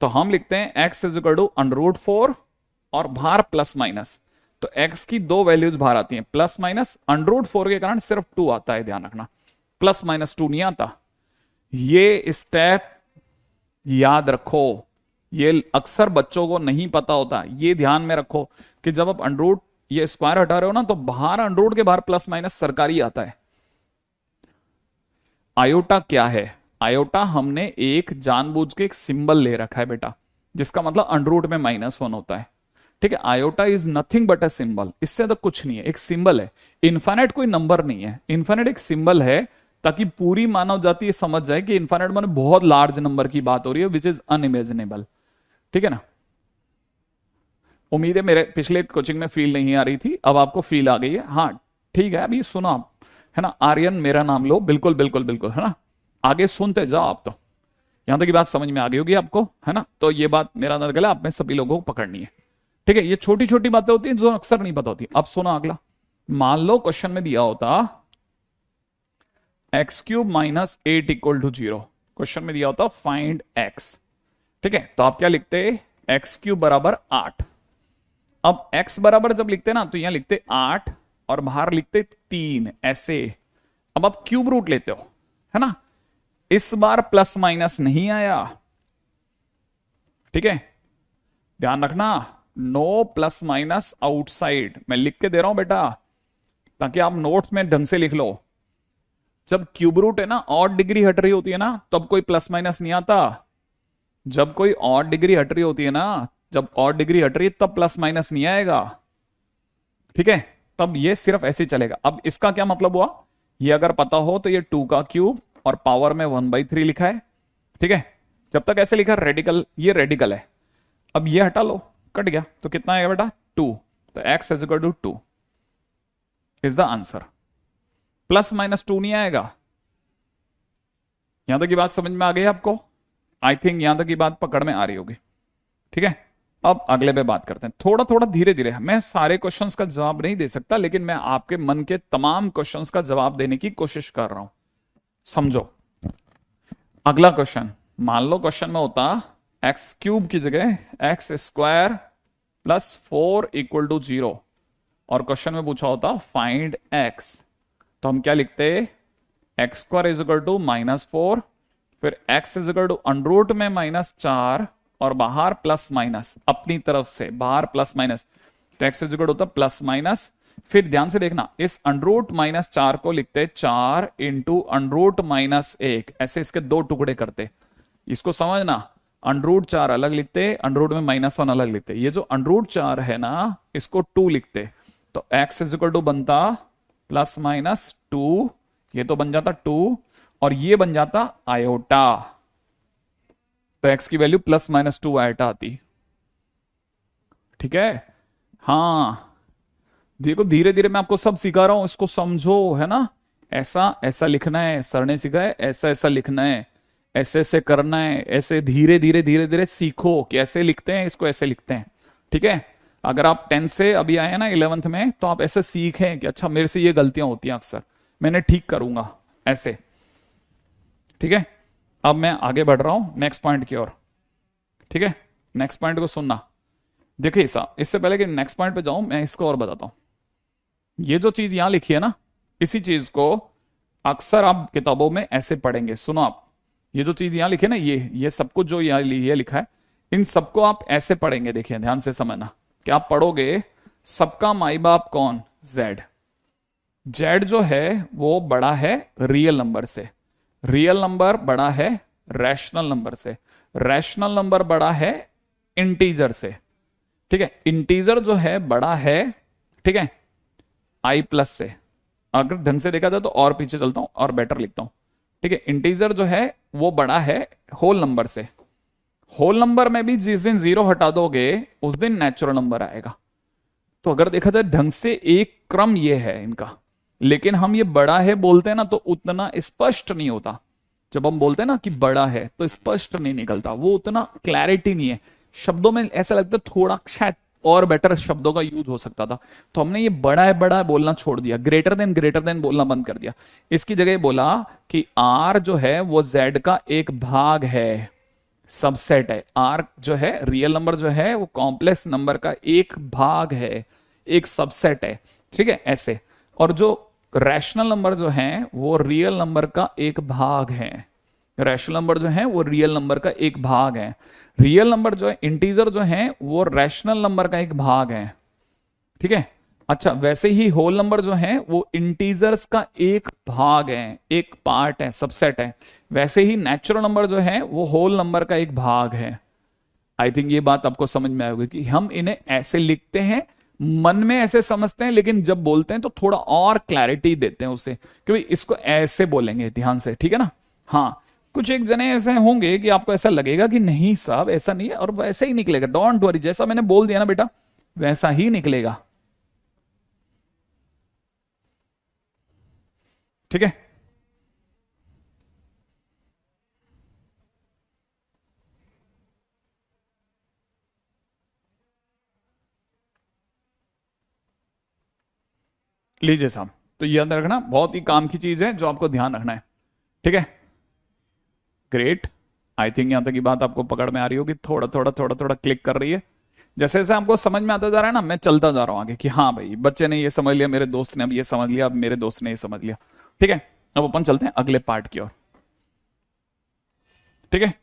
तो हम लिखते हैं एक्स इज इक्वल टू √4 और बाहर प्लस माइनस, तो एक्स की दो वैल्यूज बाहर आती हैं, प्लस माइनस। √4 के कारण सिर्फ 2 आता है, ध्यान रखना, प्लस माइनस 2 नहीं आता। ये स्टेप याद रखो, ये अक्सर बच्चों को नहीं पता होता, ये ध्यान में रखो कि जब आप अंडरूट ये स्क्वायर हटा रहे हो ना, तो बाहर अंडरूट के बाहर प्लस माइनस सरकारी आता है। आयोटा क्या है? आयोटा हमने एक जानबूझ के एक सिंबल ले रखा है बेटा, जिसका मतलब अंडरूट में -1 होता है। ठीक है, iota is nothing but a symbol, इससे तो कुछ नहीं है, एक सिंबल है। इन्फाइनाइट कोई नंबर नहीं है, इन्फाइनाइट एक सिंबल है, ताकि पूरी मानव जाति ये समझ जाए कि इन्फाइनाइट माने बहुत लार्ज नंबर की बात हो रही है, विच इज अनइमेजिनेबल। ठीक है ना, उम्मीद है मेरे पिछले कोचिंग में फील नहीं आ रही थी, अब आपको फील आ गई है। हाँ ठीक है, अभी सुनो आप, है ना, आर्यन मेरा नाम लो, बिल्कुल बिल्कुल बिल्कुल, है ना, आगे सुनते जाओ आप। तो यहां तक की बात समझ में आ गई होगी आपको, है ना। तो ये बात मेरा नजर आप में सभी लोगों को पकड़नी है। ठीक है, ये छोटी छोटी बातें होती हैं जो अक्सर नहीं पता होती। अब सुनो अगला, मान लो क्वेश्चन में दिया होता x³ -8 इक्वल टू 0, क्वेश्चन में दिया होता फाइंड x। ठीक है, तो आप क्या लिखते, x³ बराबर 8। अब x बराबर जब लिखते ना, तो यहां लिखते 8 और बाहर लिखते 3 ऐसे। अब आप क्यूब रूट लेते हो, है ना, इस बार प्लस माइनस नहीं आया। ठीक है, ध्यान रखना, नो प्लस माइनस आउटसाइड, मैं लिख के दे रहा हूं बेटा ताकि आप नोट्स में ढंग से लिख लो। जब क्यूब रूट है ना, ऑड डिग्री हट रही होती है ना, तब कोई प्लस माइनस नहीं आता। जब कोई ऑड डिग्री हट रही होती है ना, जब ऑड डिग्री हट रही है तब प्लस माइनस नहीं आएगा। ठीक है, तब ये सिर्फ ऐसे ही चलेगा। अब इसका क्या मतलब हुआ, ये अगर पता हो तो ये 2 का क्यूब और पावर में 1/3 लिखा है, ठीक है। जब तक ऐसे लिखा रेडिकल, ये रेडिकल है। अब ये हटा लो, कट गया, तो कितना आएगा बेटा 2। तो x is equal to 2 is the answer. Plus minus 2 नहीं आएगा। यहां तक की बात समझ में आ गई आपको? आई थिंक यहां तक की बात पकड़ में आ रही होगी, ठीक है। अब अगले पे बात करते हैं, थोड़ा थोड़ा धीरे धीरे। मैं सारे क्वेश्चंस का जवाब नहीं दे सकता, लेकिन मैं आपके मन के तमाम क्वेश्चंस का जवाब देने की कोशिश कर रहा हूं, समझो। अगला क्वेश्चन, मान लो क्वेश्चन में होता एक्स क्यूब की जगह X square plus 4 equal to 0, और क्वेश्चन में पूछा होता फाइंड एक्स, तो हम क्या लिखते, X square is equal to -4, फिर X is equal to under root में -4 और बाहर प्लस माइनस, अपनी तरफ से बाहर प्लस माइनस, तो एक्स इज इक्वल होता प्लस माइनस। फिर ध्यान से देखना, इस अंडरूट -4 को लिखते 4 इंटू अंडरूट -1, ऐसे इसके दो टुकड़े करते। इसको समझना, अंडरूट 4 अलग लिखते, अंडरूट में -1 अलग लिखते। ये जो अंडरूट 4 है ना, इसको 2 लिखते, तो एक्स इज इक्वल टू बनता ±2, ये तो बन जाता 2 और ये बन जाता आयोटा, तो एक्स की वैल्यू ±2 आयोटा आती, ठीक है। हाँ देखो, धीरे धीरे मैं आपको सब सिखा रहा हूं, इसको समझो, है ना। ऐसा ऐसा लिखना है, सर ने सिखाया ऐसा ऐसा लिखना है, ऐसे ऐसे करना है, ऐसे धीरे धीरे धीरे धीरे सीखो कि ऐसे लिखते हैं, इसको ऐसे लिखते हैं, ठीक है। अगर आप 10 से अभी आए ना 11th में, तो आप ऐसे सीखें कि अच्छा मेरे से ये गलतियां होती हैं अक्सर, मैंने ठीक करूंगा ऐसे, ठीक है। अब मैं आगे बढ़ रहा हूं नेक्स्ट पॉइंट की ओर, ठीक है। नेक्स्ट पॉइंट को सुनना। देखिए इससे पहले कि नेक्स्ट पॉइंट पे जाऊं, मैं इसको और बताता हूं। ये जो चीज यहां लिखी है ना, इसी चीज को अक्सर आप किताबों में ऐसे पढ़ेंगे। सुनो आप, ये जो चीज यहां लिखी है ना, ये सब कुछ जो यहाँ ये लिखा है, इन सबको आप ऐसे पढ़ेंगे। देखिए ध्यान से समझना, कि आप पढ़ोगे सबका माई बाप कौन, जेड। जेड जो है वो बड़ा है रियल नंबर से, रियल नंबर बड़ा है रैशनल नंबर से, रैशनल नंबर बड़ा है इंटीजर से, ठीक है। इंटीजर जो है बड़ा है, ठीक है, आई प्लस से। अगर ढंग से देखा जाए तो और पीछे चलता हूं और बेटर लिखता हूं, ठीक है। इंटीजर जो है वो बड़ा है होल नंबर से। होल नंबर में भी जिस दिन 0 हटा दोगे उस दिन नेचुरल नंबर आएगा। तो अगर देखा जाए ढंग से एक क्रम ये है इनका, लेकिन हम ये बड़ा है बोलते हैं ना, तो उतना स्पष्ट नहीं होता। जब हम बोलते हैं ना कि बड़ा है, तो स्पष्ट नहीं निकलता, वो उतना क्लैरिटी नहीं है शब्दों में, ऐसा लगता है थोड़ा शायद और बेटर शब्दों का यूज हो सकता था। तो हमने ये बड़ा है बोलना छोड़ दिया, ग्रेटर देन बोलना बंद कर दिया। इसकी जगह बोला कि आर जो है वो जेड का एक भाग है, सबसेट है। आर जो है रियल नंबर जो है वो कॉम्प्लेक्स नंबर का एक भाग है, एक सबसेट है, ठीक है, ऐसे। और जो रैशनल नंबर जो है वो रियल नंबर का एक भाग है, रैशनल नंबर जो है वो रियल नंबर का एक भाग है। रियल नंबर जो है, इंटीजर जो है वो रैशनल नंबर का एक भाग है, ठीक है। अच्छा, वैसे ही होल नंबर जो है वो इंटीजर्स का एक भाग है, एक पार्ट है, सबसेट है। वैसे ही नेचुरल नंबर जो है वो होल नंबर का एक भाग है। आई थिंक ये बात आपको समझ में आएगी कि हम इन्हें ऐसे लिखते हैं, मन में ऐसे समझते हैं, लेकिन जब बोलते हैं तो थोड़ा और क्लैरिटी देते हैं उसे, क्योंकि इसको ऐसे बोलेंगे, ध्यान से, ठीक है ना। हाँ, कुछ एक जने ऐसे होंगे कि आपको ऐसा लगेगा कि नहीं साहब ऐसा नहीं है, और वैसे ही निकलेगा, डोंट वरी, जैसा मैंने बोल दिया ना बेटा वैसा ही निकलेगा, ठीक है। लीजिए साहब, तो याद रखना, बहुत ही काम की चीज है जो आपको ध्यान रखना है, ठीक है। ग्रेट, आई थिंक यहां तक की बात आपको पकड़ में आ रही होगी, थोड़ा थोड़ा क्लिक कर रही है। जैसे जैसे आपको समझ में आता जा रहा है ना, मैं चलता जा रहा हूं आगे कि हाँ भाई बच्चे ने ये समझ लिया, मेरे दोस्त ने अब ये समझ लिया, अब मेरे दोस्त ने ये समझ लिया, ठीक है। अब अपन चलते हैं अगले पार्ट की ओर, ठीक है।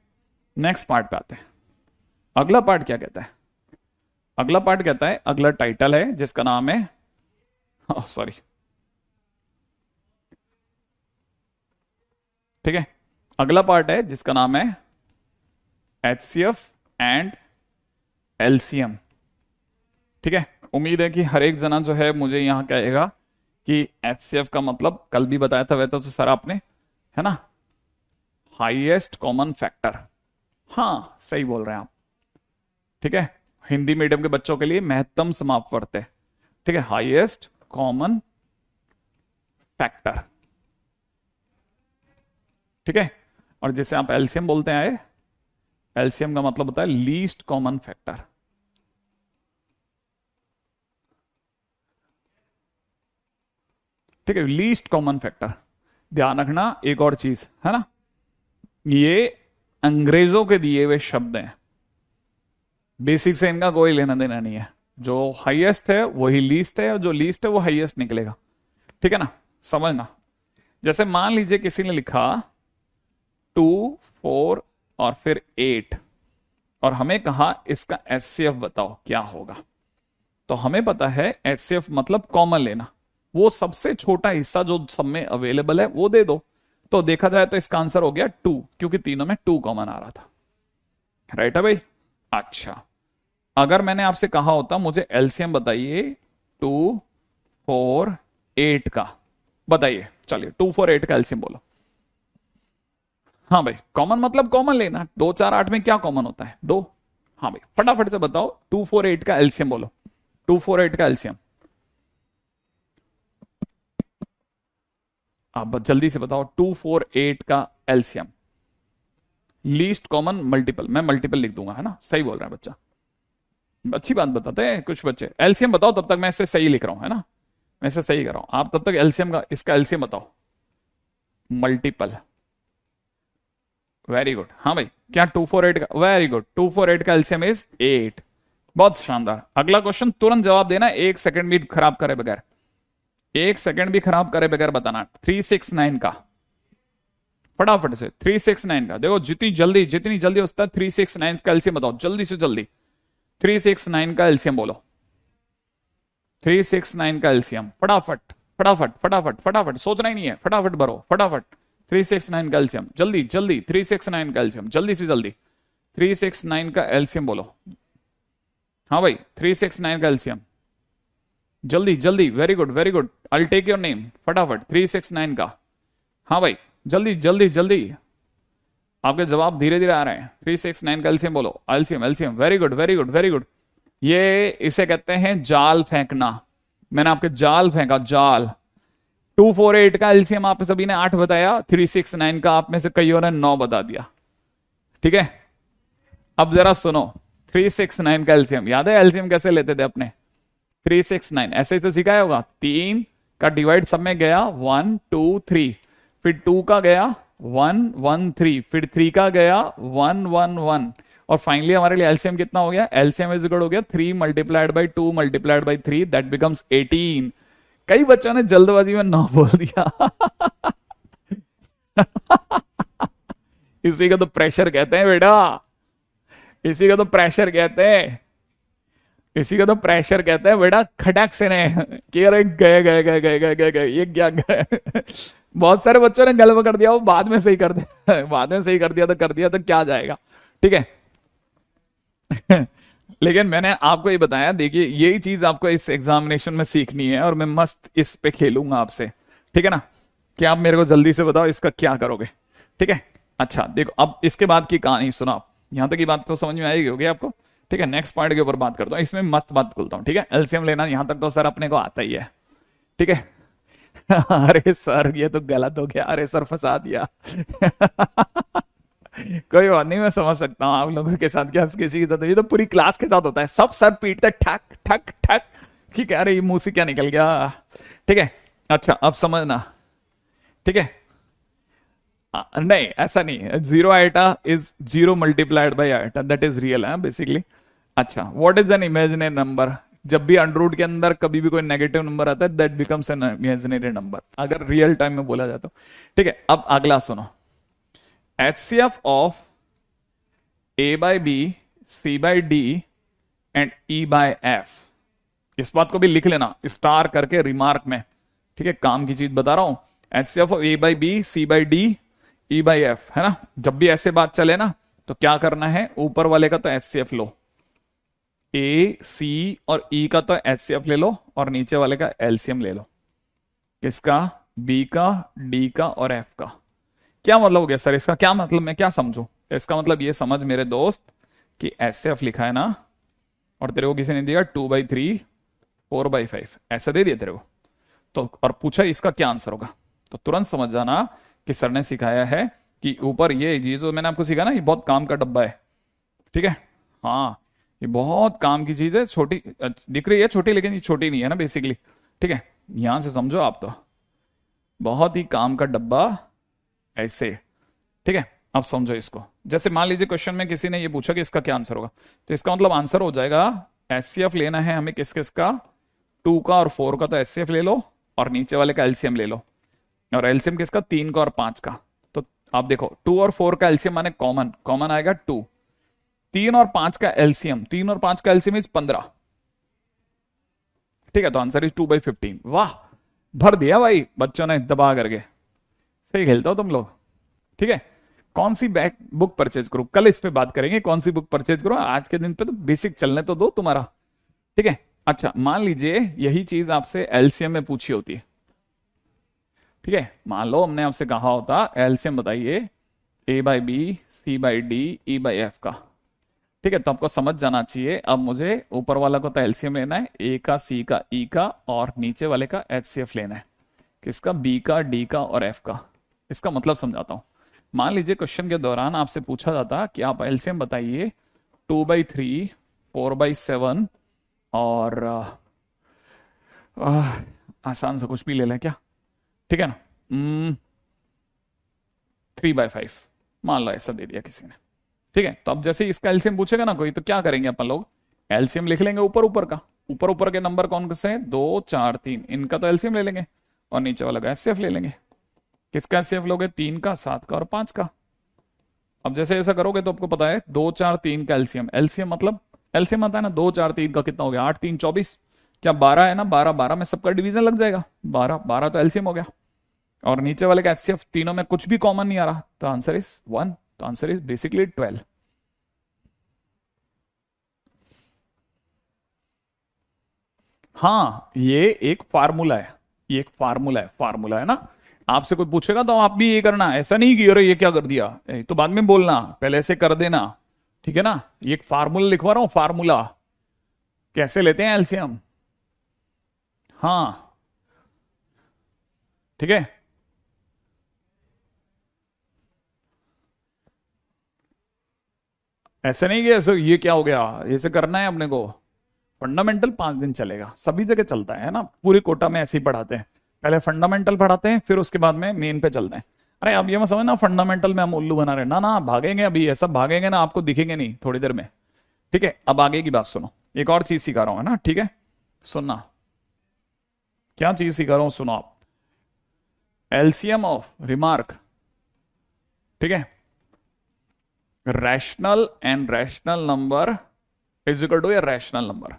नेक्स्ट पार्ट पे आते हैं। अगला पार्ट क्या कहता है? अगला पार्ट कहता है, अगला टाइटल है जिसका नाम है, सॉरी, ठीक है। अगला पार्ट है जिसका नाम है HCF एंड LCM, ठीक है। उम्मीद है कि हर एक जना जो है मुझे यहाँ कहेगा कि HCF का मतलब कल भी बताया था वैसे तो सर आपने, है ना, हाईएस्ट कॉमन फैक्टर। हाँ सही बोल रहे हैं आप, ठीक है। हिंदी मीडियम के बच्चों के लिए महत्तम समाप्त पढ़ते हैं, ठीक है, हाईएस्ट कॉमन फैक्टर, ठीक है। और जिसे आप एलसीएम बोलते हैं आए, एलसीएम का मतलब होता है लीस्ट कॉमन फैक्टर, ठीक है, लीस्ट कॉमन फैक्टर। ध्यान रखना एक और चीज, है ना, ये अंग्रेजों के दिए हुए शब्द हैं, बेसिक से इनका कोई लेना देना नहीं है। जो हाईएस्ट है वही लीस्ट है, और जो लीस्ट है वो हाईएस्ट निकलेगा, ठीक है ना, समझना। जैसे मान लीजिए किसी ने लिखा 2, 4 और फिर 8 और हमें कहा इसका एचसीएफ बताओ क्या होगा। तो हमें पता है एचसीएफ मतलब कॉमन लेना, वो सबसे छोटा हिस्सा जो सब में अवेलेबल है वो दे दो। तो देखा जाए तो इसका आंसर हो गया 2, क्योंकि तीनों में 2 कॉमन आ रहा था, राइट है भाई। अच्छा, अगर मैंने आपसे कहा होता मुझे एलसीएम बताइए 2, 4, 8 का, बताइए, चलिए 2, 4, 8 का एलसीएम बोलो। हाँ भाई, कॉमन मतलब कॉमन लेना, 2, 4, 8 में क्या कॉमन होता है, 2। हाँ भाई फटाफट से बताओ 2, 4, 8 का एलसीएम बोलो, 2, 4, 8 का एलसीएम। आप जल्दी से बताओ 2, 4, 8 का एलसीएम। लीस्ट कॉमन मल्टीपल, मैं मल्टीपल लिख दूंगा, है ना, सही बोल रहा है बच्चा, अच्छी बात बताते हैं कुछ बच्चे। एलसीएम बताओ, तब तक मैं इसे सही लिख रहा हूं, है ना, मैं इसे सही कर रहा हूं, आप तब तक एलसीएम का, इसका एलसीएम बताओ। Multiple, very good. हाँ भाई, क्या 2, 4, 8 का, वेरी गुड, 2, 4, 8 का एलसीएम इज 8। बहुत शानदार। अगला क्वेश्चन तुरंत जवाब देना, 1 सेकंड भी खराब करे बगैर, 1 सेकंड भी खराब करे बगैर बताना। 369 का, फटाफट से 369 का, देखो जितनी जल्दी हो सकता है 369 का एलसीएम बताओ, जल्दी से जल्दी। 369 का एलसीएम बोलो, 369 का एलसीएम, फटाफट फटाफट फटाफट फटाफट, सोचना ही नहीं है, फटाफट भरो फटाफट। 369 का एलसीएम, जल्दी जल्दी, 369 का एलसीएम, जल्दी से जल्दी। 369 का एलसीएम बोलो। हाँ भाई 369 का एलसीएम, जल्दी जल्दी, very good very good, I will take your name, फटाफट 369 का। हाँ भाई जल्दी जल्दी जल्दी, आपके जवाब धीरे धीरे आ रहे हैं। 369 का एलसीएम बोलो, LCM LCM, very good very good very good. ये इसे कहते हैं जाल फेंकना, मैंने आपके जाल फेंका, जाल। 248 का एलसीएम आप सभी ने 8 बताया, 369 का आप में से कईयों ने 9 बता दिया, ठीक है। अब जरा सुनो, 369 का एलसीएम याद है, एलसीएम कैसे लेते थे अपने, 369 ऐसे ही तो सिखाया होगा, 3 का डिवाइड सब में गया 1 2 3, फिर 2 का गया 1 1 3, फिर 3 का गया 1 1 1, और फाइनली हमारे लिए एलसीएम कितना हो गया, एलसीएम इज इक्वल हो गया 3 multiplied by 2 multiplied by 3, that becomes 18। कई बच्चों ने जल्दबाजी में 9 बोल दिया इसी का तो प्रेशर कहते हैं बेटा, इसी का तो प्रेशर कहते हैं, इसी का तो प्रेशर कहते हैं बेटा। खटक से ने कि अरे गए गए गए गए गए गए गए, ये क्या गए बहुत सारे बच्चों ने गलत कर दिया, वो बाद में सही कर दिया बाद में सही कर दिया तो क्या जाएगा, ठीक है लेकिन मैंने आपको ये बताया, देखिए यही चीज आपको इस एग्जामिनेशन में सीखनी है, और मैं मस्त इस पे खेलूंगा आपसे, ठीक है ना, कि आप मेरे को जल्दी से बताओ इसका क्या करोगे, ठीक है। अच्छा देखो, अब इसके बाद की कहानी सुनो आप, यहां तक की बात तो समझ में आएगी होगी आपको, ठीक है। नेक्स्ट पॉइंट के ऊपर बात करता हूँ, इसमें मस्त बात बोलता हूँ, ठीक है। एलसीएम लेना यहां तक तो सर अपने को आता ही है, ठीक है अरे सर ये तो गलत हो गया, अरे सर फंसा दिया कोई बात नहीं, मैं समझ सकता हूँ आप लोगों के साथ क्या किसी के साथ, ये तो पूरी क्लास के साथ होता है, सब सर पीटते ठक ठक ठक, ठीक है, अरे ये मुंह से क्या निकल गया, ठीक है। अच्छा अब समझना, ठीक है, नहीं ऐसा नहीं है, 0 iota is 0 multiplied by iota, that is real है बेसिकली। अच्छा, what is an imaginary number, जब भी अंडर रूट के अंदर कभी भी कोई नेगेटिव नंबर आता है that becomes N imaginary number, अगर रियल टाइम में बोला जाए तो, ठीक है। अब अगला सुनो, HCF of A by B, C by D and E by F, इस बात को भी लिख लेना स्टार करके रिमार्क में, ठीक है, काम की चीज बता रहा हूं। HCF of A by B, C by D, E by F, है ना, जब भी ऐसे बात चले ना तो क्या करना है, ऊपर वाले का तो HCF लो, ए सी और ई का तो एचसीएफ ले लो और नीचे वाले का एलसीएम ले लो। किसका? बी का, डी का और एफ का। क्या मतलब हो गया सर इसका? क्या मतलब, मैं क्या समझू इसका? मतलब ये समझ मेरे दोस्त कि एचसीएफ लिखा है ना, और तेरे को किसी ने दिया 2/3 4/5 ऐसा दे दिया तेरे को, तो और पूछा इसका क्या आंसर होगा, तो तुरंत समझ जाना कि सर ने सिखाया है कि ऊपर ये जो मैंने आपको सिखाया ना, ये बहुत काम का डब्बा है। ठीक है, हाँ, ये बहुत काम की चीज है। छोटी दिख रही है छोटी, लेकिन ये छोटी नहीं है ना बेसिकली। ठीक है, यहां से समझो आप, तो बहुत ही काम का डब्बा ऐसे। ठीक है, अब समझो इसको। जैसे मान लीजिए क्वेश्चन में किसी ने ये पूछा कि इसका क्या आंसर होगा, तो इसका मतलब आंसर हो जाएगा, एचसीएफ लेना है हमें किस किस का, 2 का और 4 का, तो एचसीएफ ले लो और नीचे वाले का एलसीएम ले लो। और एलसीएम किसका? 3 का और 5 का। तो आप देखो 2 और 4 का एलसीएम माने कॉमन, कॉमन आएगा 2। 3 और 5 का एलसीएम, 3 और 5 का एलसीएम इज 15। ठीक है, तो आंसर इज 2/15। वाह, भर दिया भाई बच्चों ने दबा करके। सही खेलते हो तुम लोग। ठीक है, कौन सी बैक बुक परचेज करो, कल इस पे बात करेंगे कौन सी बुक परचेज करो। आज के दिन पे तो बेसिक चलने तो दो तुम्हारा। ठीक है, अच्छा मान लीजिए यही चीज आपसे एलसीएम में पूछी होती है। ठीक है, मान लो हमने आपसे कहा होता एलसीएम बताइए A/B C/D E/F का। ठीक है, तो आपको समझ जाना चाहिए अब मुझे ऊपर वाला को तो एलसीएम लेना है, ए का, सी का, ई का, और नीचे वाले का एचसीएफ लेना है। किसका? बी का, डी का और एफ का। इसका मतलब समझाता हूं। मान लीजिए क्वेश्चन के दौरान आपसे पूछा जाता कि आप एलसीएम बताइए 2/3 4/7 और आसान से कुछ भी ले लें क्या? ठीक है ना, 3/5 मान लो, ऐसा दे दिया किसी ने। ठीक है, तो अब जैसे ही इसका एलसीएम पूछेगा ना कोई, तो क्या करेंगे अपन लोग? एलसीएम लिख लेंगे ऊपर ऊपर का। ऊपर ऊपर के नंबर कौन से हैं? 2 4 3, इनका तो एलसीएम ले लेंगे और नीचे वाला का एचसीएफ ले लेंगे। किसका एचसीएफ लोगे? 3 का, 7 का और 5 का। अब जैसे ऐसा करोगे तो आपको पता है 2 4 3 का एलसीएम, एलसीएम मतलब एलसीएम आता है ना, 2 4 3 का कितना हो गया? 8 3 24। क्या 12 है ना? 12 12 में सबका डिवीजन लग जाएगा, 12 12 तो एलसीएम हो गया। और नीचे वाले का एचसीएफ, तीनों में कुछ भी कॉमन नहीं आ रहा, तो आंसर इज 1। तो आंसर इज बेसिकली 12। हाँ, ये एक फार्मूला है, ये एक फार्मूला है ना। आपसे कोई पूछेगा तो आप भी ये करना, ऐसा नहीं कि अरे ये क्या कर दिया, तो बाद में बोलना, पहले से कर देना। ठीक है ना, ये एक फार्मूला लिखवा रहा हूं, फार्मूला कैसे लेते हैं एलसीएम। हाँ, ठीक है, ऐसे नहीं कि ऐसे ये क्या हो गया, ऐसे करना है अपने को। फंडामेंटल 5 दिन चलेगा, सभी जगह चलता है ना, पूरी कोटा में ऐसे ही पढ़ाते हैं। पहले फंडामेंटल पढ़ाते हैं, फिर उसके बाद में मेन पे चलते हैं। अरे अब ये मत समझना फंडामेंटल में हम उल्लू बना रहे हैं, ना ना, भागेंगे अभी, ऐसा भागेंगे ना आपको दिखेंगे नहीं थोड़ी देर में। ठीक है, अब आगे की बात सुनो, एक और चीज सिखा रहा हूं, है ना? ठीक है, सुनना, क्या चीज सिखा रहा हूं, सुनो आप। एलसीएम ऑफ रिमार्क, ठीक है, rational and rational number is equal to a rational number.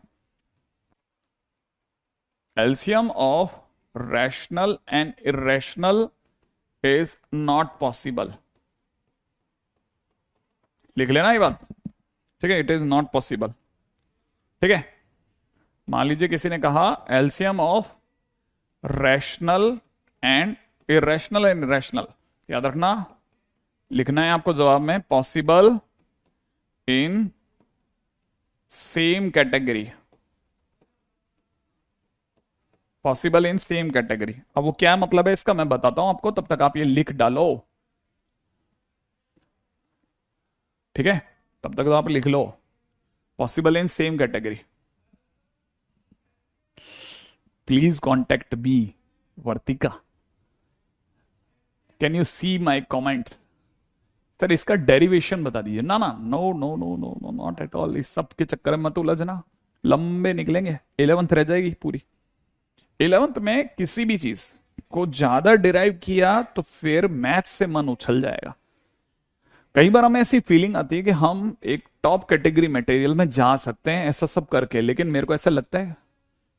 LCM of rational and irrational is not possible। लिख लेना ये बात, ठीक है, इट इज नॉट पॉसिबल। ठीक है, मान लीजिए किसी ने कहा LCM of rational and irrational, याद रखना, लिखना है आपको जवाब में possible in same category, possible in same category. अब वो क्या मतलब है इसका मैं बताता हूं आपको, तब तक आप ये लिख डालो। ठीक है, तब तक तो आप लिख लो, possible in same category. Please contact B Vartika, can you see my comments. Sir इसका डेरिवेशन बता दीजिए। ना ना, no no no no no, not at all, इस सब के चक्कर में मत उलझना, लंबे निकलेंगे, 11th रह जाएगी पूरी। 11th में किसी भी चीज को ज्यादा डिराइव किया तो फिर मैथ से मन उछल जाएगा। कई बार हमें ऐसी फीलिंग आती है कि हम एक टॉप कैटेगरी मटेरियल में जा सकते हैं ऐसा सब करके, लेकिन मेरे को ऐसा लगता है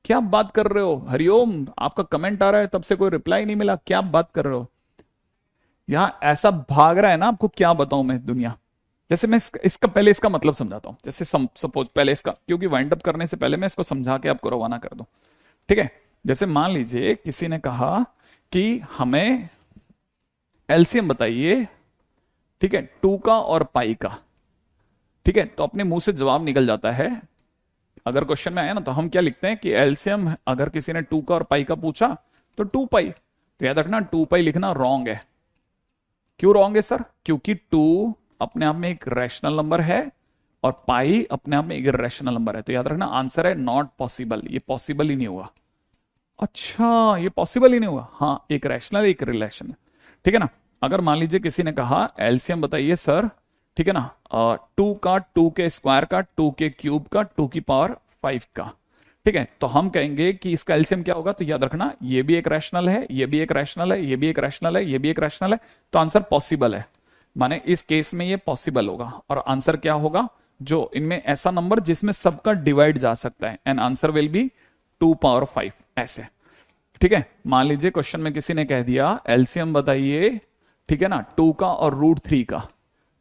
क्या आप बात कर रहे हो, हरिओम आपका कमेंट आ रहा है तब से कोई रिप्लाई नहीं मिला, क्या आप बात कर रहे हो। यहां ऐसा भाग रहा है ना, आपको क्या बताऊं मैं दुनिया। जैसे मैं इसका पहले इसका मतलब समझाता हूँ। जैसे सपोज पहले इसका, क्योंकि वाइंड अप करने से पहले मैं इसको समझा के आपको रवाना कर दूं, ठीक है। जैसे मान लीजिए किसी ने कहा कि हमें एलसीएम बताइए, ठीक है, 2 का और पाई का, ठीक है। तो अपने मुंह से जवाब निकल जाता है। अगर क्वेश्चन में आया ना तो हम क्या लिखते हैं कि एलसीएम, अगर किसी ने 2 का और पाई का पूछा तो 2 पाई। तो याद रखना 2 पाई लिखना रॉन्ग है। क्यों रॉन्ग है सर? क्योंकि 2 अपने आप में एक रैशनल नंबर है और पाई अपने आप में एक इर्रेशनल नंबर है। तो याद रखना आंसर है नॉट पॉसिबल, ये पॉसिबल ही नहीं हुआ। अच्छा, ये पॉसिबल ही नहीं हुआ, हाँ, एक रैशनल एक रिलेशन, ठीक है ना। अगर मान लीजिए किसी ने कहा एलसीएम बताइए सर, ठीक है ना, 2 का, 2 के स्क्वायर का, 2 के क्यूब का, 2 की पावर 5 का, ठीक है। तो हम कहेंगे कि इसका एलसीएम क्या होगा। तो याद रखना ये भी एक रैशनल है, ये भी एक रैशनल है, ये भी एक रैशनल है, ये भी एक रैशनल है। तो आंसर पॉसिबल है, माने इस केस में ये पॉसिबल होगा। और आंसर क्या होगा? जो इनमें ऐसा नंबर जिसमें सबका डिवाइड जा सकता है, and answer will be 2 power 5 ऐसे, ठीक है। मान लीजिए क्वेश्चन में किसी ने कह दिया एलसीएम बताइए, ठीक है ना, 2 का और √3 का,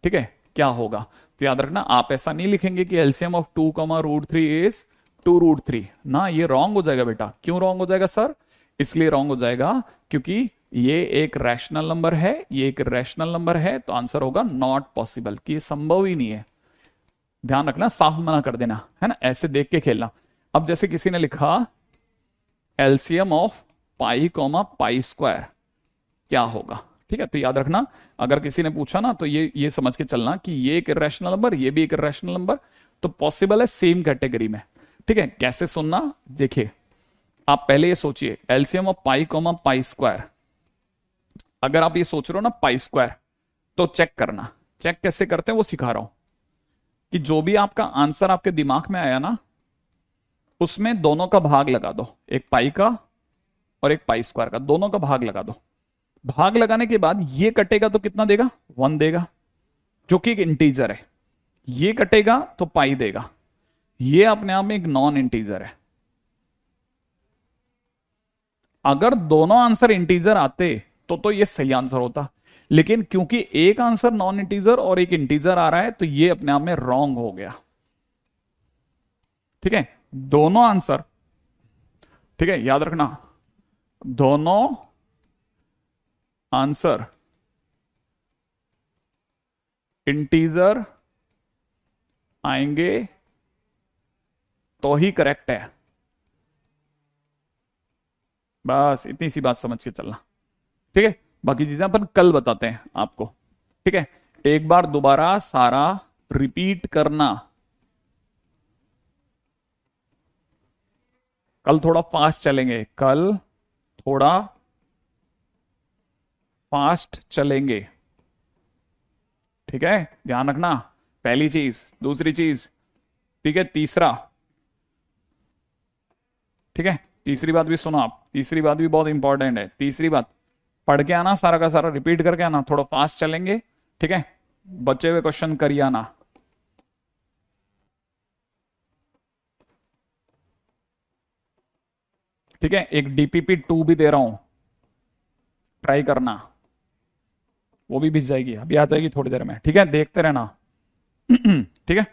ठीक है, क्या होगा। तो याद रखना आप ऐसा नहीं लिखेंगे कि एलसीएम ऑफ 2 √3 इज 2√3 ना, ये रॉन्ग हो जाएगा बेटा। क्यों रॉन्ग हो जाएगा सर? इसलिए रॉन्ग हो जाएगा क्योंकि ये एक रैशनल नंबर है, ये एक रैशनल नंबर है। तो आंसर होगा नॉट पॉसिबल, कि ये संभव ही नहीं है। ध्यान रखना, साफ मना कर देना, है ना, ऐसे देख के खेलना। अब जैसे किसी ने लिखा LCM of pi comma pi square क्या होगा, ठीक है। तो याद रखना अगर किसी ने पूछा ना तो ये समझ के चलना कि ये एक इर्रेशनल नंबर, ये भी एक इर्रेशनल नंबर, तो पॉसिबल है सेम कैटेगरी में, ठीक है। कैसे सुनना, देखिए आप पहले ये सोचिए LCM of pi comma pi square. अगर आप ये सोच रहे हो ना पाई स्क्वायर, तो चेक करना, चेक कैसे करते हैं वो सिखा रहा हूं। कि जो भी आपका आंसर आपके दिमाग में आया ना, उसमें दोनों का भाग लगा दो, एक पाई का और एक पाई स्क्वायर का, दोनों का भाग लगा दो। भाग लगाने के बाद ये कटेगा तो कितना देगा? 1 देगा, जो कि एक इंटीजर है। ये कटेगा तो पाई देगा, ये अपने आप में एक नॉन इंटीजर है। अगर दोनों आंसर इंटीजर आते तो ये सही आंसर होता, लेकिन क्योंकि एक आंसर नॉन इंटीजर और एक इंटीजर आ रहा है तो ये अपने आप में रॉन्ग हो गया, ठीक है। दोनों आंसर, ठीक है, याद रखना दोनों आंसर इंटीजर आएंगे तो ही करेक्ट है। बस इतनी सी बात समझ के चलना, ठीक है। बाकी चीजें अपन कल बताते हैं आपको, ठीक है। एक बार दोबारा सारा रिपीट करना। कल थोड़ा फास्ट चलेंगे, कल थोड़ा फास्ट चलेंगे, ठीक है, ध्यान रखना। पहली चीज, दूसरी चीज, ठीक है, तीसरा, ठीक है, तीसरी बात भी सुनो आप, तीसरी बात भी बहुत इंपॉर्टेंट है। तीसरी बात, पढ़ के आना, सारा का सारा रिपीट करके आना, थोड़ा फास्ट चलेंगे, ठीक है। बचे हुए क्वेश्चन करिए आना। ठीक है, एक DPP 2 भी दे रहा हूं, ट्राई करना, वो भी भिज जाएगी, अभी आ जाएगी थोड़ी देर में, ठीक है, देखते रहना। ठीक है।